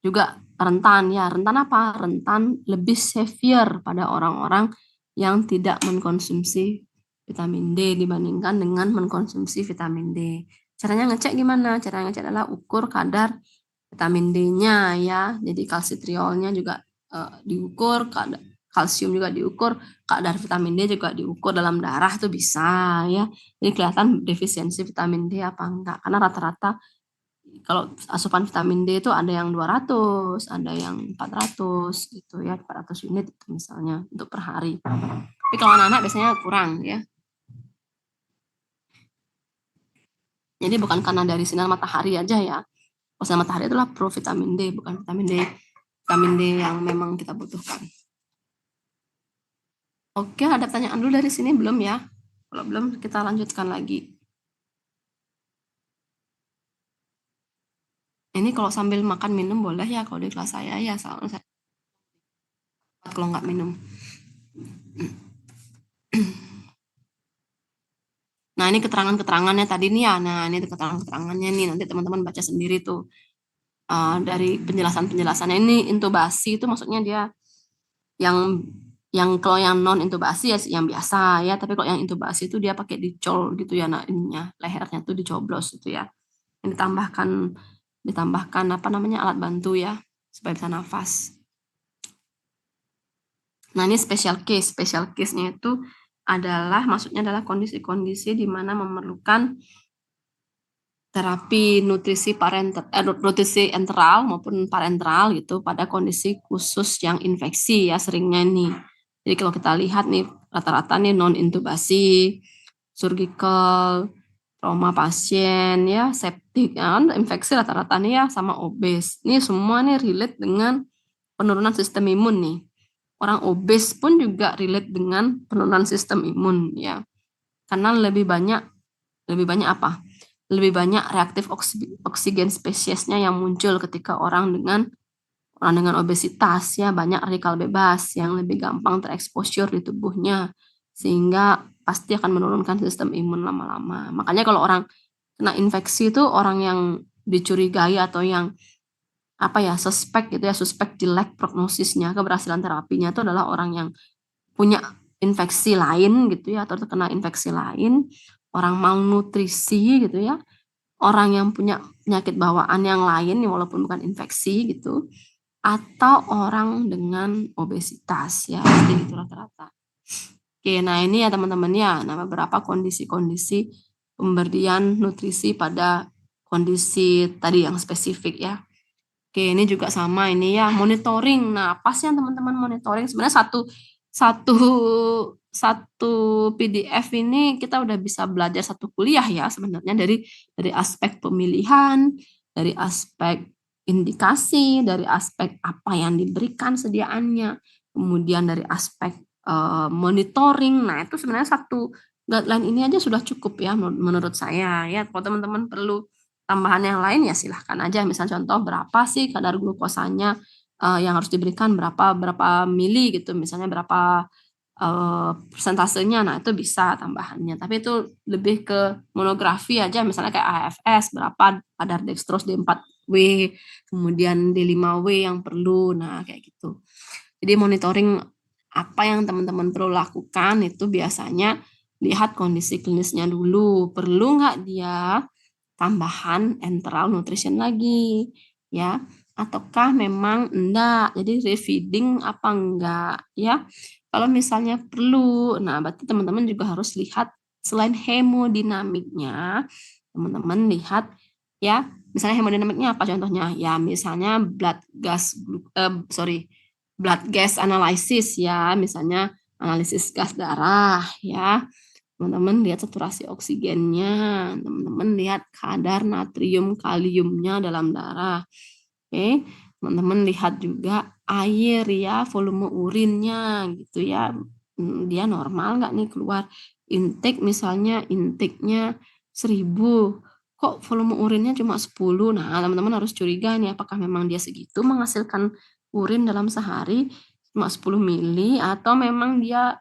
juga rentan ya. Rentan apa? Rentan lebih severe pada orang-orang yang tidak mengkonsumsi vitamin D dibandingkan dengan mengkonsumsi vitamin D. Caranya ngecek gimana? Caranya ngecek adalah ukur kadar vitamin D-nya ya. Jadi kalsitriolnya juga diukur, kalsium juga diukur, kadar vitamin D juga diukur dalam darah tuh bisa ya. Jadi kelihatan defisiensi vitamin D apa enggak. Karena rata-rata kalau asupan vitamin D itu ada yang 200, ada yang 400 gitu ya, 400 unit itu misalnya untuk per hari. Tapi kalau anak-anak biasanya kurang ya. Jadi bukan karena dari sinar matahari aja ya. Kalau sinar matahari itulah provitamin D, bukan vitamin D yang memang kita butuhkan. Oke, ada pertanyaan dulu dari sini belum ya? Kalau belum kita lanjutkan lagi. Ini kalau sambil makan minum boleh ya kalau di kelas saya ya, soalnya saya kalau nggak minum. Nah, ini keterangan-keterangannya tadi nih ya. Nah, ini keterangan-keterangannya nih. Nanti teman-teman baca sendiri tuh. Dari penjelasan-penjelasannya ini intubasi itu maksudnya dia yang kalau yang non intubasi ya yang biasa ya, tapi kalau yang intubasi itu dia pakai dicol gitu ya, nah ininya lehernya tuh dicoblos gitu ya. Yang ditambahkan apa namanya alat bantu ya supaya bisa nafas. Nah, ini special case-nya itu maksudnya adalah kondisi-kondisi di mana memerlukan terapi nutrisi nutrisi enteral maupun parenteral gitu pada kondisi khusus yang infeksi ya seringnya nih. Jadi kalau kita lihat nih rata-rata nih non intubasi, surgical, trauma pasien ya, septik ya, infeksi rata-rata nih ya sama obes. Ini semua nih relate dengan penurunan sistem imun nih. Orang obes pun juga relate dengan penurunan sistem imun ya. Karena lebih banyak apa? Lebih banyak reaktif oksigen spesiesnya yang muncul ketika orang dengan obesitas ya, banyak radikal bebas yang lebih gampang tereksposur di tubuhnya sehingga pasti akan menurunkan sistem imun lama-lama. Makanya kalau orang kena infeksi itu orang yang dicurigai atau yang suspek gitu ya, suspek jelek prognosisnya, keberhasilan terapinya itu adalah orang yang punya infeksi lain gitu ya atau terkena infeksi lain, orang malnutrisi gitu ya, orang yang punya penyakit bawaan yang lain walaupun bukan infeksi gitu, atau orang dengan obesitas ya, pasti gitu rata-rata. Oke, nah ini ya teman-teman ya, nah beberapa kondisi-kondisi pemberian nutrisi pada kondisi tadi yang spesifik ya. Oke, ini juga sama ini ya, monitoring. Nah, apa sih yang teman-teman monitoring? Sebenarnya satu satu PDF ini kita udah bisa belajar satu kuliah ya sebenarnya dari aspek pemilihan, dari aspek indikasi, dari aspek apa yang diberikan sediaannya, kemudian dari aspek monitoring. Nah, itu sebenarnya satu guideline ini aja sudah cukup ya menurut saya ya. Kalau teman-teman perlu tambahan yang lain ya silahkan aja. Misal contoh berapa sih kadar glukosanya yang harus diberikan berapa mili gitu, misalnya berapa persentasenya, nah itu bisa tambahannya. Tapi itu lebih ke monografi aja, misalnya kayak AFS berapa kadar dextrose D4W, kemudian D5W yang perlu, nah kayak gitu. Jadi monitoring apa yang teman-teman perlu lakukan itu biasanya lihat kondisi klinisnya dulu. Perlu nggak dia tambahan enteral nutrition lagi, ya? Ataukah memang enggak? Jadi refeeding apa enggak, ya? Kalau misalnya perlu, nah berarti teman-teman juga harus lihat selain hemodinamiknya, teman-teman lihat ya, misalnya hemodinamiknya apa contohnya? Ya misalnya blood gas analysis ya, misalnya analisis gas darah ya. Teman-teman lihat saturasi oksigennya, teman-teman lihat kadar natrium kaliumnya dalam darah. Oke, teman-teman lihat juga air ya, volume urinnya gitu ya. Dia normal nggak nih keluar intake, misalnya intake-nya 1000, kok volume urinnya cuma 10. Nah, teman-teman harus curiga nih apakah memang dia segitu menghasilkan urin dalam sehari cuma 10 mili atau memang dia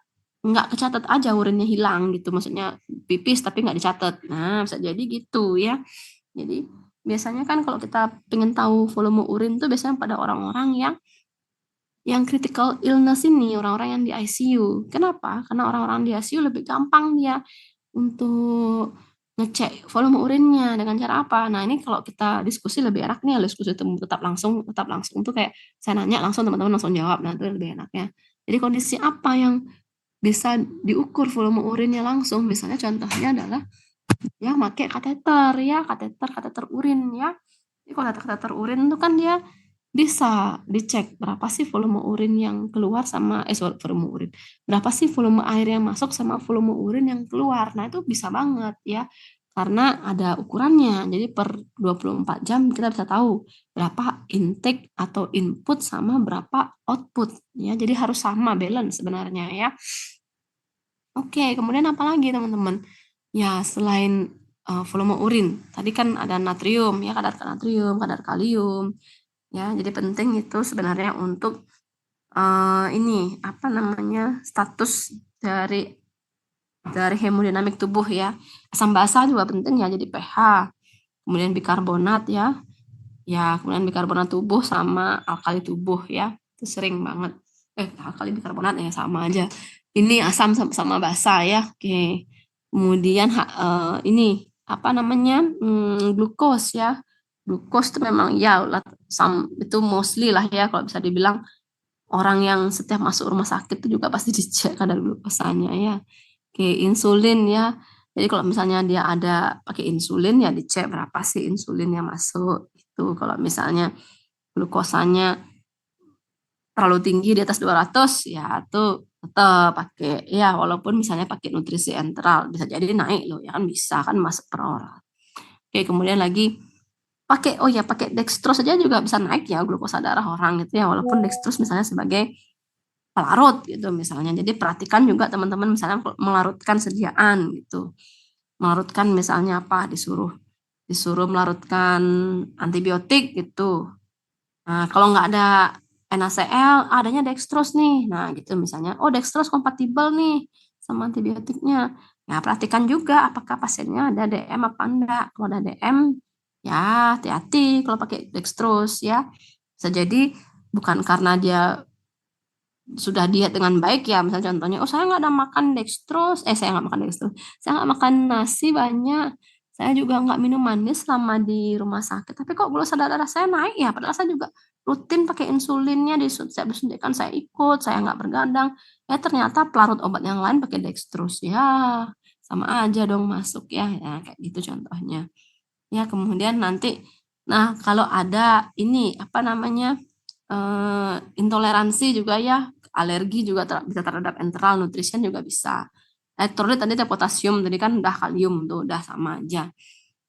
nggak kecatat aja urinnya hilang gitu, maksudnya pipis tapi nggak dicatat. Nah, bisa jadi gitu ya. Jadi biasanya kan kalau kita pengen tahu volume urin tuh biasanya pada orang-orang yang critical illness ini, orang-orang yang di ICU. Kenapa? Karena orang-orang di ICU lebih gampang dia untuk ngecek volume urinnya dengan cara apa? Nah, ini kalau kita diskusi lebih enak nih, diskusi tetap langsung tuh kayak saya nanya langsung teman-teman langsung jawab. Nah, itu lebih enaknya. Jadi kondisi apa yang bisa diukur volume urinnya langsung? Misalnya contohnya adalah ya pakai kateter ya, kateter urin ya. Jadi kalau kateter urin itu kan dia bisa dicek berapa sih volume urin yang keluar sama volume urin. Berapa sih volume air yang masuk sama volume urin yang keluar. Nah, itu bisa banget ya. Karena ada ukurannya. Jadi per 24 jam kita bisa tahu berapa intake atau input sama berapa output ya. Jadi harus sama balance sebenarnya ya. Oke, kemudian apa lagi teman-teman? Ya, selain volume urin, tadi kan ada natrium ya, kadar natrium, kadar kalium. Ya, jadi penting itu sebenarnya untuk ini apa namanya? Status dari hemodinamik tubuh ya. Asam basa juga penting ya, jadi pH. Kemudian bikarbonat ya. Ya, kemudian bikarbonat tubuh sama alkali tubuh ya. Itu sering banget. Alkali bikarbonat ya sama aja. Ini asam sama basa ya. Oke. Kemudian ini apa namanya? Glukos ya. Glukos itu memang ya itu mostly lah ya kalau bisa dibilang orang yang setiap masuk rumah sakit itu juga pasti dicek kadar glukosanya ya. Oke, insulin ya. Jadi kalau misalnya dia ada pakai insulin ya dicek berapa sih insulin yang masuk. Itu kalau misalnya glukosanya terlalu tinggi di atas 200 ya itu tetap pakai ya walaupun misalnya pakai nutrisi enteral bisa jadi naik loh ya kan bisa kan masuk per orang. Oke, kemudian lagi pakai dextrose aja juga bisa naik ya glukosa darah orang gitu ya walaupun dextrose misalnya sebagai pelarut gitu misalnya. Jadi perhatikan juga teman-teman misalnya melarutkan sediaan gitu. Melarutkan misalnya apa disuruh melarutkan antibiotik gitu. Nah, kalau nggak ada NaCl, adanya dextrose nih. Nah, gitu misalnya, oh dextrose kompatibel nih sama antibiotiknya. Ya, perhatikan juga apakah pasiennya ada DM apa enggak. Kalau ada DM, ya hati-hati kalau pakai dextrose ya. Bisa jadi bukan karena dia sudah diet dengan baik ya, misalnya contohnya, oh saya nggak ada makan dextrose, saya nggak makan dextrose, saya nggak makan nasi banyak, saya juga nggak minum manis selama di rumah sakit, tapi kok gula darah saya naik ya, padahal saya juga rutin pakai insulinnya, setiap disuntikan saya ikut, saya nggak bergadang, ya ternyata pelarut obat yang lain pakai dextrose, ya sama aja dong masuk ya, ya kayak gitu contohnya. Ya kemudian nanti, nah kalau ada ini apa namanya intoleransi juga ya, alergi juga bisa terhadap enteral nutrition juga bisa. Elektrolit tadi ada potasium, tadi kan udah kalium tuh, udah sama aja.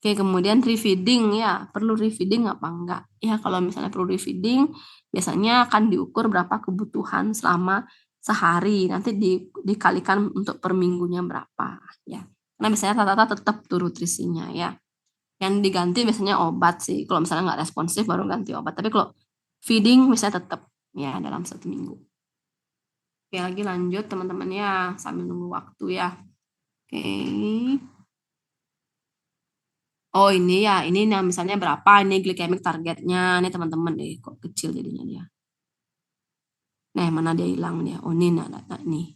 Oke, kemudian refeeding ya, perlu refeeding apa enggak? Ya kalau misalnya perlu refeeding, biasanya akan diukur berapa kebutuhan selama sehari, nanti dikalikan untuk per minggunya berapa ya. Karena biasanya rata-rata tetap tuh nutrisinya ya. Yang diganti biasanya obat sih. Kalau misalnya nggak responsif baru ganti obat. Tapi kalau feeding misalnya tetap ya dalam 1 minggu. Oke, lagi lanjut teman-teman ya sambil nunggu waktu ya. Oke. Oh ini ya, ini nah misalnya berapa ini glycemic targetnya. Nih teman-teman deh, kok kecil jadinya dia. Nah, mana dia hilang dia? Oh ini nah nih.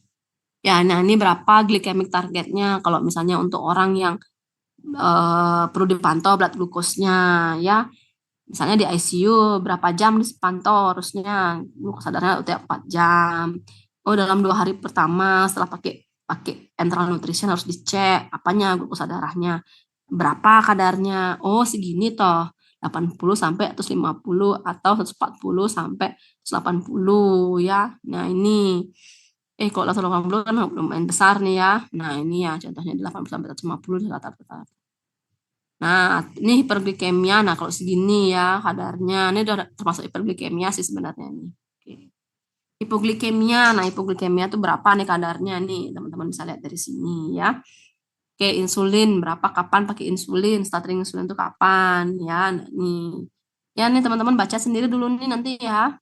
Ya, nah ini berapa glikemik targetnya kalau misalnya untuk orang yang perlu dipantau blood glucose-nya ya. Misalnya di ICU berapa jam dipantau harusnya glukosa darahnya tiap 4 jam. Oh, dalam 2 hari pertama setelah pakai pakai enteral nutrition harus dicek apanya glukosa darahnya. Berapa kadarnya? Oh, segini toh. 80 sampai 150 atau 140 sampai 180 ya. Nah, ini kalau 180 kan lumayan besar nih ya. Nah, ini ya contohnya 80 sampai 150 rata-rata. Nah, ini hiperglikemia. Nah, kalau segini ya kadarnya, ini udah termasuk hiperglikemia sih sebenarnya nih. Oke. Hipoglikemia. Nah, hipoglikemia itu berapa nih kadarnya nih, teman-teman bisa lihat dari sini ya. Oke, insulin berapa, kapan pakai insulin, starting insulin itu kapan ya. Nah, nih. Ya nih teman-teman baca sendiri dulu nih nanti ya.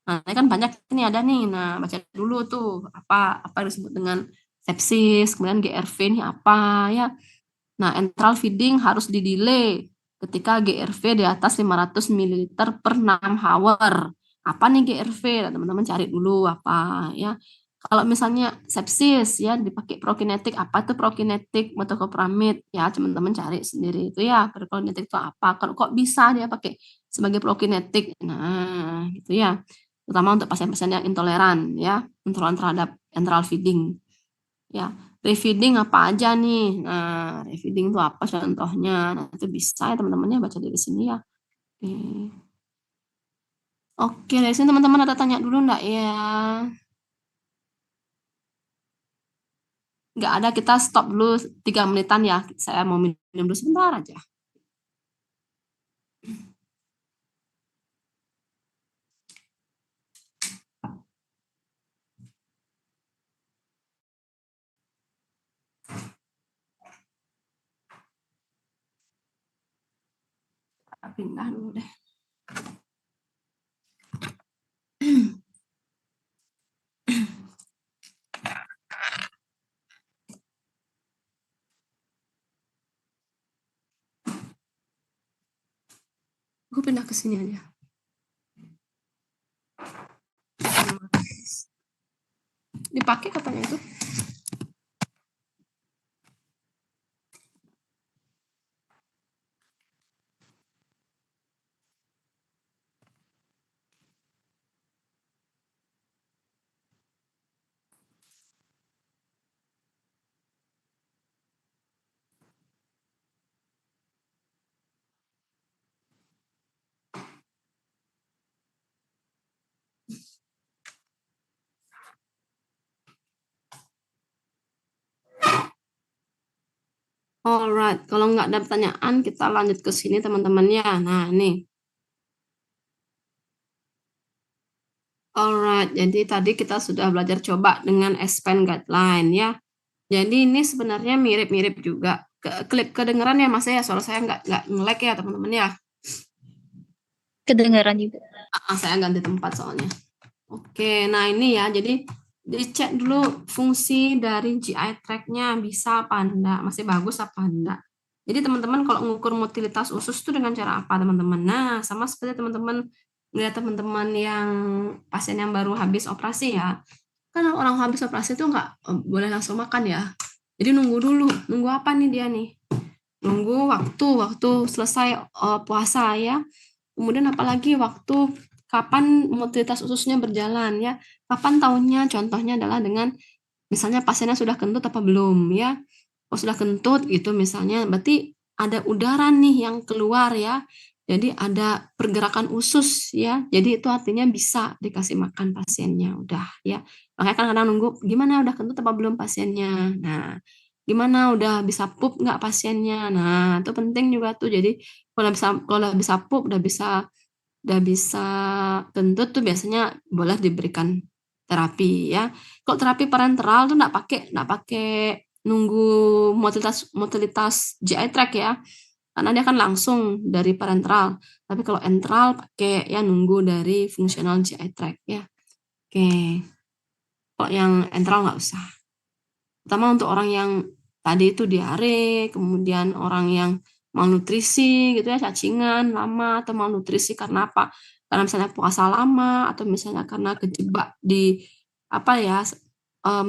Nah, ini kan banyak ini ada nih. Nah, baca dulu tuh apa yang disebut dengan sepsis, kemudian GRV ini apa ya. Nah, enteral feeding harus di-delay ketika GRV di atas 500 ml per 6 hour. Apa nih GRV? Nah, teman-teman cari dulu apa ya. Kalau misalnya sepsis ya dipakai prokinetik, apa itu prokinetik metoclopramid ya, teman-teman cari sendiri itu ya, prokinetik itu apa? Kalau kok bisa dia pakai sebagai prokinetik. Nah, itu ya. Terutama untuk pasien-pasien yang intoleran ya, intoleran terhadap enteral feeding. Ya, refeeding apa aja nih? Nah, refeeding itu apa contohnya? Nah, itu bisa ya teman-teman ya baca dari sini ya. Oke. Oke, dari sini teman-teman ada tanya dulu enggak ya? Enggak ada, kita stop dulu 3 menitan ya. Saya mau minum dulu sebentar aja. Pindah dulu deh. Aku pindah ke sini aja. Dipakai katanya itu. Alright, kalau nggak ada pertanyaan kita lanjut ke sini teman-teman ya. Nah, ini. Alright, jadi tadi kita sudah belajar coba dengan expand guideline ya. Jadi ini sebenarnya mirip-mirip juga. Kedengeran ya Mas ya, suara saya nggak nge-lag ya teman-teman ya. Kedengaran juga. Saya ganti tempat soalnya. Oke, nah ini ya, jadi dicek dulu fungsi dari GI tract-nya bisa apa enggak, masih bagus apa enggak. Jadi teman-teman kalau mengukur motilitas usus itu dengan cara apa teman-teman? Nah, sama seperti teman-teman melihat teman-teman yang pasien yang baru habis operasi ya. Kan orang habis operasi itu nggak boleh langsung makan ya. Jadi nunggu dulu, nunggu apa nih dia nih? Nunggu waktu selesai puasa ya. Kemudian apalagi waktu kapan motilitas ususnya berjalan ya. Kapan tahunnya? Contohnya adalah dengan misalnya pasiennya sudah kentut apa belum ya. Kalau sudah kentut gitu misalnya berarti ada udara nih yang keluar ya. Jadi ada pergerakan usus ya. Jadi itu artinya bisa dikasih makan pasiennya udah ya. Makanya kan kadang nunggu gimana udah kentut apa belum pasiennya. Nah, gimana udah bisa pup nggak pasiennya. Nah, itu penting juga tuh. Jadi kalau bisa pup udah bisa kentut tuh biasanya boleh diberikan terapi ya. Kalau terapi parenteral tuh nggak pakai nunggu motilitas motilitas GI tract ya. Karena dia kan langsung dari parenteral. Tapi kalau enteral pakai ya nunggu dari fungsional GI tract ya. Oke. Kalau yang enteral nggak usah. Pertama untuk orang yang tadi itu diare, kemudian orang yang malnutrisi gitu ya, cacingan lama atau malnutrisi karena apa? Karena misalnya puasa lama atau misalnya karena kejebak di apa ya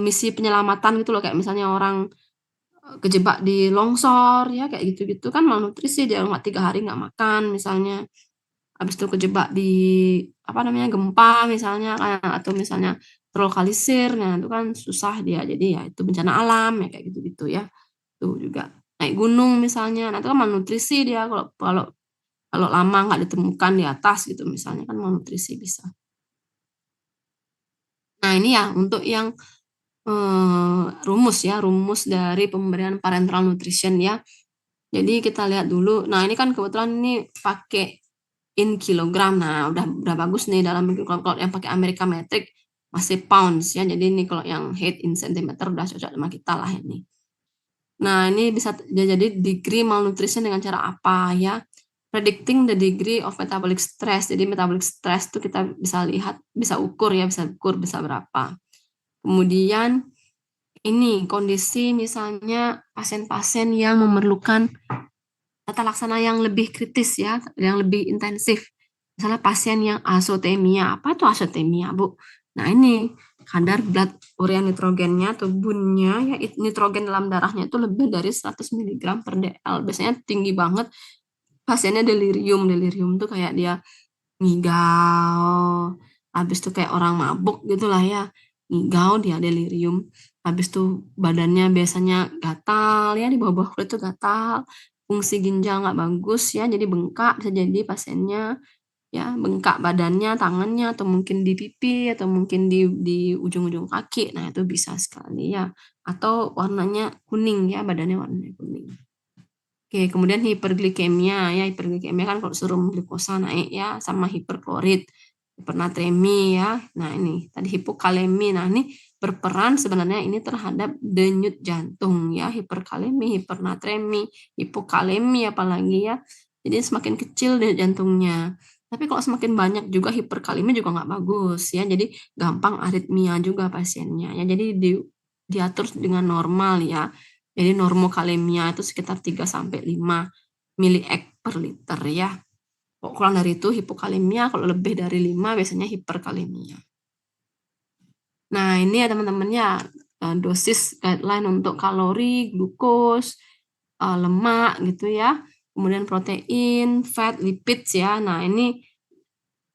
misi penyelamatan gitu loh, kayak misalnya orang kejebak di longsor ya, kayak gitu-gitu kan malnutrisi, dia nggak 3 hari nggak makan misalnya. Habis itu kejebak di apa namanya, gempa misalnya atau misalnya terlokalisir, nah itu kan susah dia. Jadi ya itu bencana alam ya kayak gitu-gitu ya. Tuh juga naik gunung misalnya, nah itu kan malnutrisi dia kalau kalau kalau lama nggak ditemukan di atas gitu misalnya kan malnutrisi bisa. Nah ini ya untuk yang rumus dari pemberian parenteral nutrition ya. Jadi kita lihat dulu. Nah ini kan kebetulan ini pakai in kilogram. Nah udah bagus nih dalam kalau yang pakai Amerika Metric masih pounds ya. Jadi ini kalau yang height in centimeter udah cocok sama kita lah ini. Nah ini bisa jadi degree malnutrition dengan cara apa ya? Predicting the degree of metabolic stress. Jadi metabolic stress itu kita bisa lihat, bisa ukur ya, bisa berapa. Kemudian ini kondisi misalnya pasien-pasien yang memerlukan tata laksana yang lebih kritis ya, yang lebih intensif. Misalnya pasien yang azotemia. Apa itu azotemia, Bu? Nah, ini kadar blood urea nitrogennya atau bunnya ya nitrogen dalam darahnya itu lebih dari 100 mg per dl. Biasanya tinggi banget. Pasiennya delirium. Delirium tuh kayak dia ngigau. Habis itu kayak orang mabuk gitulah ya. Ngigau dia delirium. Habis itu badannya biasanya gatal ya, di bawah-bawah kulit itu gatal, fungsi ginjal nggak bagus ya, jadi bengkak bisa jadi pasiennya ya, bengkak badannya, tangannya, atau mungkin di pipi, atau mungkin di ujung-ujung kaki. Nah itu bisa sekali ya. Atau warnanya kuning ya, badannya warnanya kuning. Oke, kemudian hiperglikemia ya, hiperglikemia kan kalau serum glukosa naik ya, sama hiperklorid, hipernatremi ya. Nah ini tadi hipokalemi. Nah ini berperan sebenarnya ini terhadap denyut jantung ya, hiperkalemi, hipernatremi, hipokalemi apalagi ya. Jadi semakin kecil denyut jantungnya. Tapi kalau semakin banyak juga hiperkalemi juga nggak bagus ya. Jadi gampang aritmia juga pasiennya ya. Jadi diatur dengan normal ya. Jadi normokalemia itu sekitar 3 sampai 5 miliek per liter ya. Kalau kurang dari itu hipokalemia, kalau lebih dari 5 biasanya hiperkalemia. Nah, ini ya teman-teman ya, dosis guideline untuk kalori, glukos, lemak gitu ya. Kemudian protein, fat, lipids ya. Nah, ini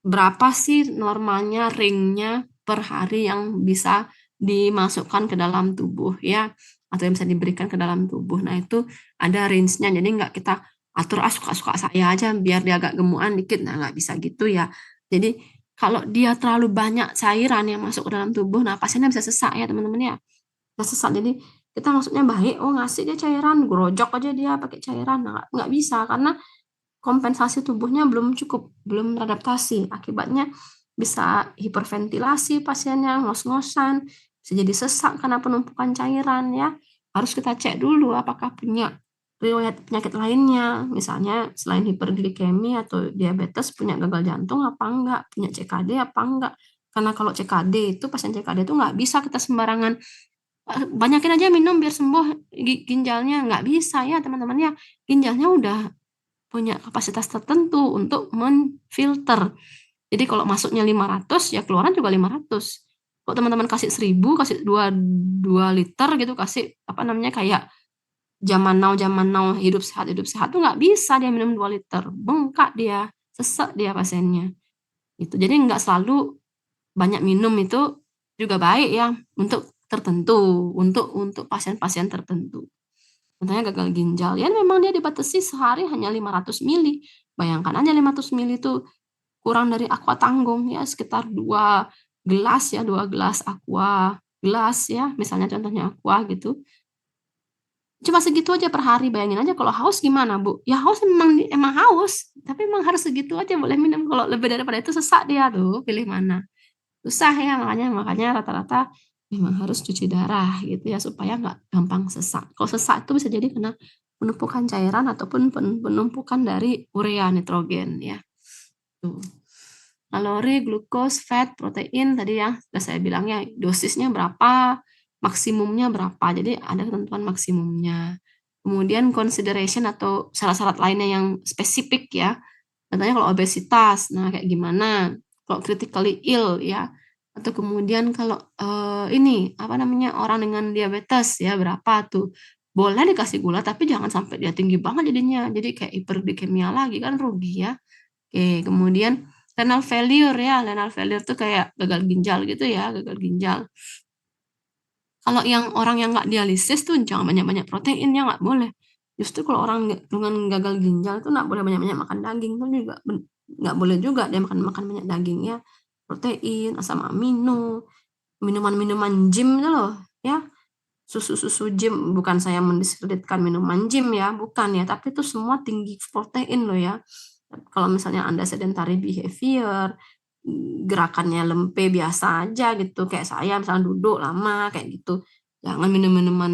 berapa sih normalnya ringnya per hari yang bisa dimasukkan ke dalam tubuh ya, atau yang bisa diberikan ke dalam tubuh. Nah itu ada range-nya, jadi nggak kita atur suka-suka saya aja biar dia agak gemukan dikit, nah nggak bisa gitu ya. Jadi kalau dia terlalu banyak cairan yang masuk ke dalam tubuh, nah pasiennya bisa sesak ya teman-teman ya, bisa sesak. Jadi kita maksudnya baik, ngasih dia cairan, grojok aja dia pakai cairan, nah nggak bisa karena kompensasi tubuhnya belum cukup, belum beradaptasi. Akibatnya bisa hiperventilasi pasiennya, ngos-ngosan, bisa jadi sesak karena penumpukan cairan ya. Harus kita cek dulu apakah punya riwayat penyakit lainnya, misalnya selain hiperglikemi atau diabetes punya gagal jantung apa enggak, punya CKD apa enggak. Karena kalau CKD itu pasien CKD itu nggak bisa kita sembarangan banyakin aja minum biar sembuh ginjalnya, nggak bisa ya teman-teman ya. Ginjalnya udah punya kapasitas tertentu untuk menfilter. Jadi kalau masuknya 500 ya keluaran juga 500. Kalau teman-teman kasih 1000, kasih 2 liter gitu, kasih apa namanya kayak zaman now hidup sehat tuh nggak bisa dia minum 2 liter, bengkak dia, sesek dia pasiennya. Gitu. Jadi nggak selalu banyak minum itu juga baik ya untuk tertentu, untuk pasien-pasien tertentu. Contohnya gagal ginjal, ya memang dia dibatasi sehari hanya 500 mili. Bayangkan aja 500 mili itu kurang dari aqua tanggung ya, sekitar 2 gelas ya, 2 gelas aqua gelas ya, misalnya contohnya aqua gitu. Cuma segitu aja per hari, bayangin aja kalau haus gimana, Bu? Ya haus emang haus, tapi emang harus segitu aja boleh minum, kalau lebih daripada itu sesak dia tuh, pilih mana. Susah ya, makanya rata-rata memang harus cuci darah gitu ya, supaya nggak gampang sesak. Kalau sesak itu bisa jadi karena penumpukan cairan ataupun penumpukan dari urea nitrogen ya. Tuh. Kalori, glukos, fat, protein tadi ya sudah saya bilang ya, dosisnya berapa, maksimumnya berapa. Jadi ada ketentuan maksimumnya. Kemudian consideration atau syarat-syarat lainnya yang spesifik ya. Contohnya kalau obesitas, nah kayak gimana? Kalau critically ill ya, Atau kemudian kalau, ini, apa namanya, orang dengan diabetes ya, berapa tuh, boleh dikasih gula tapi jangan sampai dia tinggi banget jadinya, jadi kayak hiperglikemia lagi kan rugi ya. Oke, kemudian renal failure tuh kayak gagal ginjal gitu ya, gagal ginjal. Kalau yang orang yang nggak dialisis tuh jangan banyak-banyak protein ya, nggak boleh. Justru kalau orang dengan gagal ginjal tuh nggak boleh banyak-banyak makan daging tuh juga nggak boleh juga dia makan makan banyak daging ya, protein, asam amino, minuman-minuman gym itu loh ya, susu-susu gym, bukan saya mendiskreditkan minuman gym ya, bukan ya, tapi itu semua tinggi protein loh ya. Kalau misalnya Anda sedentary behavior, gerakannya lempe biasa aja gitu, kayak saya misalnya duduk lama kayak gitu, jangan minum minuman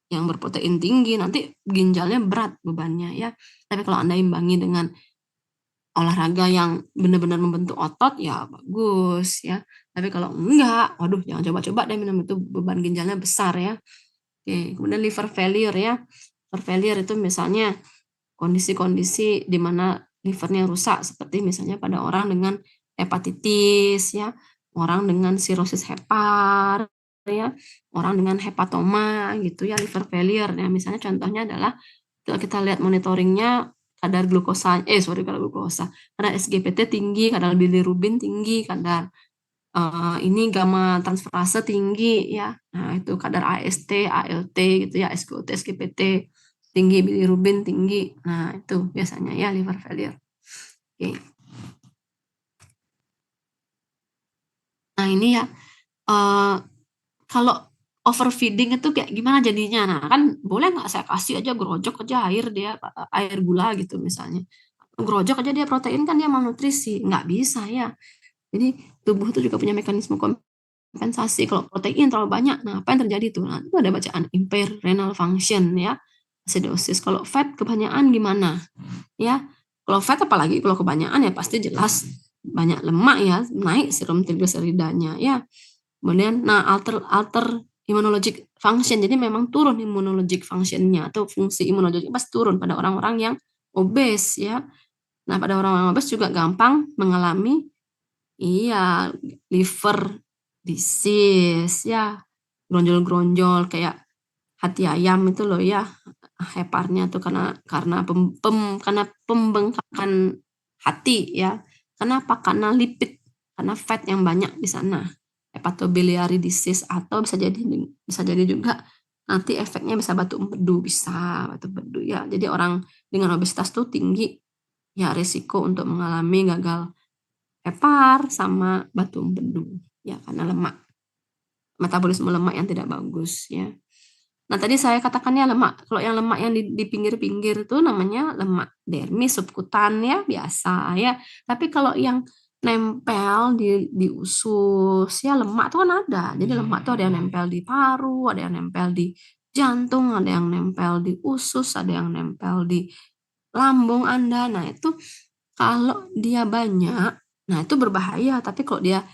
yang berprotein tinggi, nanti ginjalnya berat bebannya ya. Tapi kalau Anda imbangi dengan olahraga yang benar-benar membentuk otot, ya bagus ya. Tapi kalau enggak, waduh jangan coba-coba deh minum itu, beban ginjalnya besar ya. Oke, kemudian liver failure ya. Liver failure itu misalnya kondisi-kondisi di mana livernya rusak, seperti misalnya pada orang dengan hepatitis ya, orang dengan sirosis hepar ya, orang dengan hepatoma gitu ya, liver failure. Nah, misalnya contohnya adalah kalau kita lihat monitoringnya kadar glukosa, kadar glukosa, kadar SGPT tinggi, kadar bilirubin tinggi, kadar ini gamma transferase tinggi ya. Nah, itu kadar AST, ALT gitu ya, SGOT, SGPT tinggi, bilirubin tinggi. Nah, itu biasanya ya liver failure. Oke. Nah, ini ya kalau overfeeding itu kayak gimana jadinya? Nah, kan boleh nggak saya kasih aja grojok aja air dia air gula gitu misalnya. Grojok aja dia protein kan dia malnutrisi. Nggak bisa ya. Jadi tubuh itu juga punya mekanisme kompensasi. Kalau protein terlalu banyak, nah apa yang terjadi tuh? Nah, itu ada bacaan impair renal function ya, acidosis. Kalau fat kebanyakan gimana? Ya, kalau fat apalagi kalau kebanyakan ya pasti jelas banyak lemak ya, naik serum trigliseridanya ya. Kemudian, nah alter alter immunologic function, jadi memang turun immunologic functionnya atau fungsi imunologi pas turun pada orang-orang yang obes ya. Nah pada orang-orang obes juga gampang mengalami iya, liver disease ya, gronjol-gronjol kayak hati ayam itu loh ya, heparnya tuh karena karena pembengkakan hati ya. Kenapa? Karena lipid, karena fat yang banyak di sana. Hepatobiliary disease atau bisa jadi juga nanti efeknya bisa batu empedu, bisa batu empedu ya. Jadi orang dengan obesitas tuh tinggi ya risiko untuk mengalami gagal hepar sama batu empedu ya karena lemak, metabolisme lemak yang tidak bagus ya. Nah tadi saya katakannya lemak, kalau yang lemak yang di pinggir-pinggir itu namanya lemak dermis subkutan ya biasa ya. Tapi kalau yang nempel di usus ya lemak itu kan ada. Jadi lemak itu ada yang nempel di paru, ada yang nempel di jantung, ada yang nempel di usus, ada yang nempel di lambung Anda. Nah itu kalau dia banyak, nah itu berbahaya. Tapi kalau dia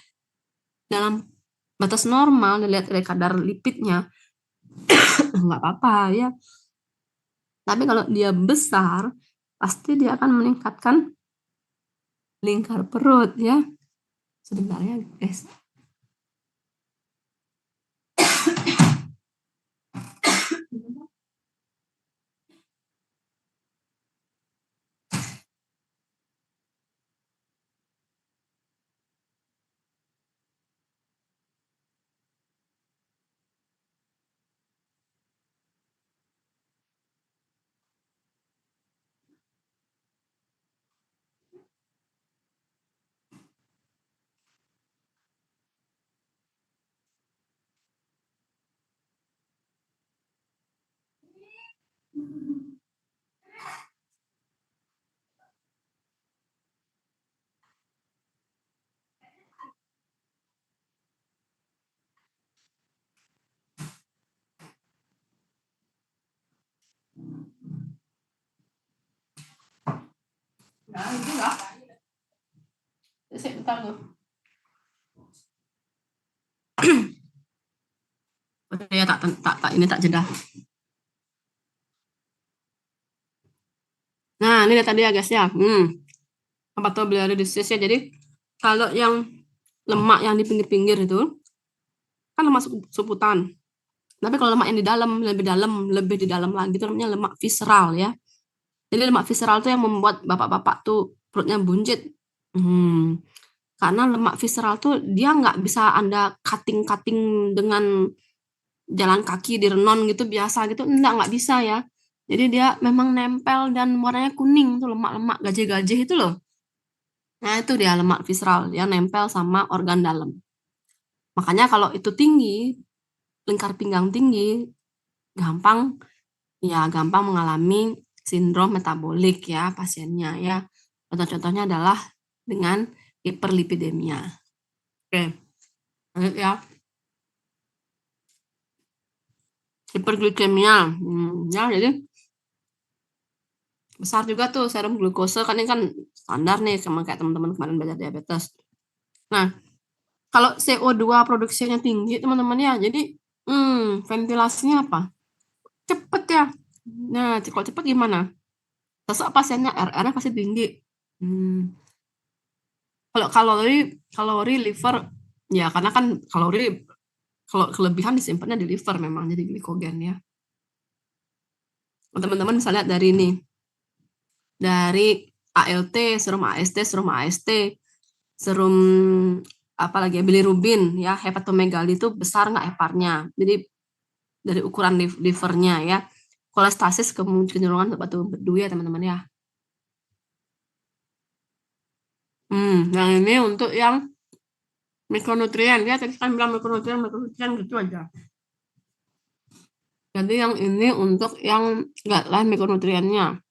dalam batas normal, dilihat dari kadar lipidnya, nggak apa-apa ya. Tapi kalau dia besar, pasti dia akan meningkatkan lingkar perut ya. Sebentar ya guys. Nah, itu enggak. Sebentar tuh. Oke ya tak ini tak jeda. Nah, ini tadi ya guys ya. Hepatobiliary disease ya. Jadi kalau yang lemak yang di pinggir-pinggir itu kan lemak suputan. Tapi kalau lemak yang lebih di dalam lagi itu namanya lemak visceral ya. Jadi lemak visceral itu yang membuat bapak-bapak tuh perutnya buncit. Karena lemak visceral tuh dia nggak bisa Anda cutting-cutting dengan jalan kaki di renon gitu biasa gitu, nggak bisa ya. Jadi dia memang nempel dan warnanya kuning tuh lemak-lemak gajih-gajih itu loh. Nah itu dia lemak visceral, dia nempel sama organ dalam. Makanya kalau itu tinggi, lingkar pinggang tinggi, gampang gampang mengalami sindrom metabolik ya pasiennya ya. Contoh-contohnya adalah dengan hiperlipidemia. Oke, lanjut ya. Hiperglikemia. Ya, jadi besar juga tuh serum glukose kan ini kan standar nih sama kayak teman-teman kemarin belajar diabetes. Nah, kalau CO2 produksinya tinggi teman-teman ya, jadi ventilasinya apa? Cepet ya. Nah, kalau cepet gimana? Sosok pasiennya RR-nya pasti tinggi. Kalau kalori liver ya karena kan kalori kalau kelebihan disimpannya di liver memang jadi glikogen ya. Teman-teman bisa lihat dari ini. Dari ALT, serum AST, serum apalagi ya, bilirubin ya, hepatomegali itu besar nggak heparnya. Jadi dari ukuran livernya ya. Kolestasis kecenderungan untuk batu berdu ya teman-teman ya. Yang ini untuk yang mikronutrien ya, tadi kan bilang mikronutrien gitu aja. Jadi yang ini untuk yang guideline mikronutriennya.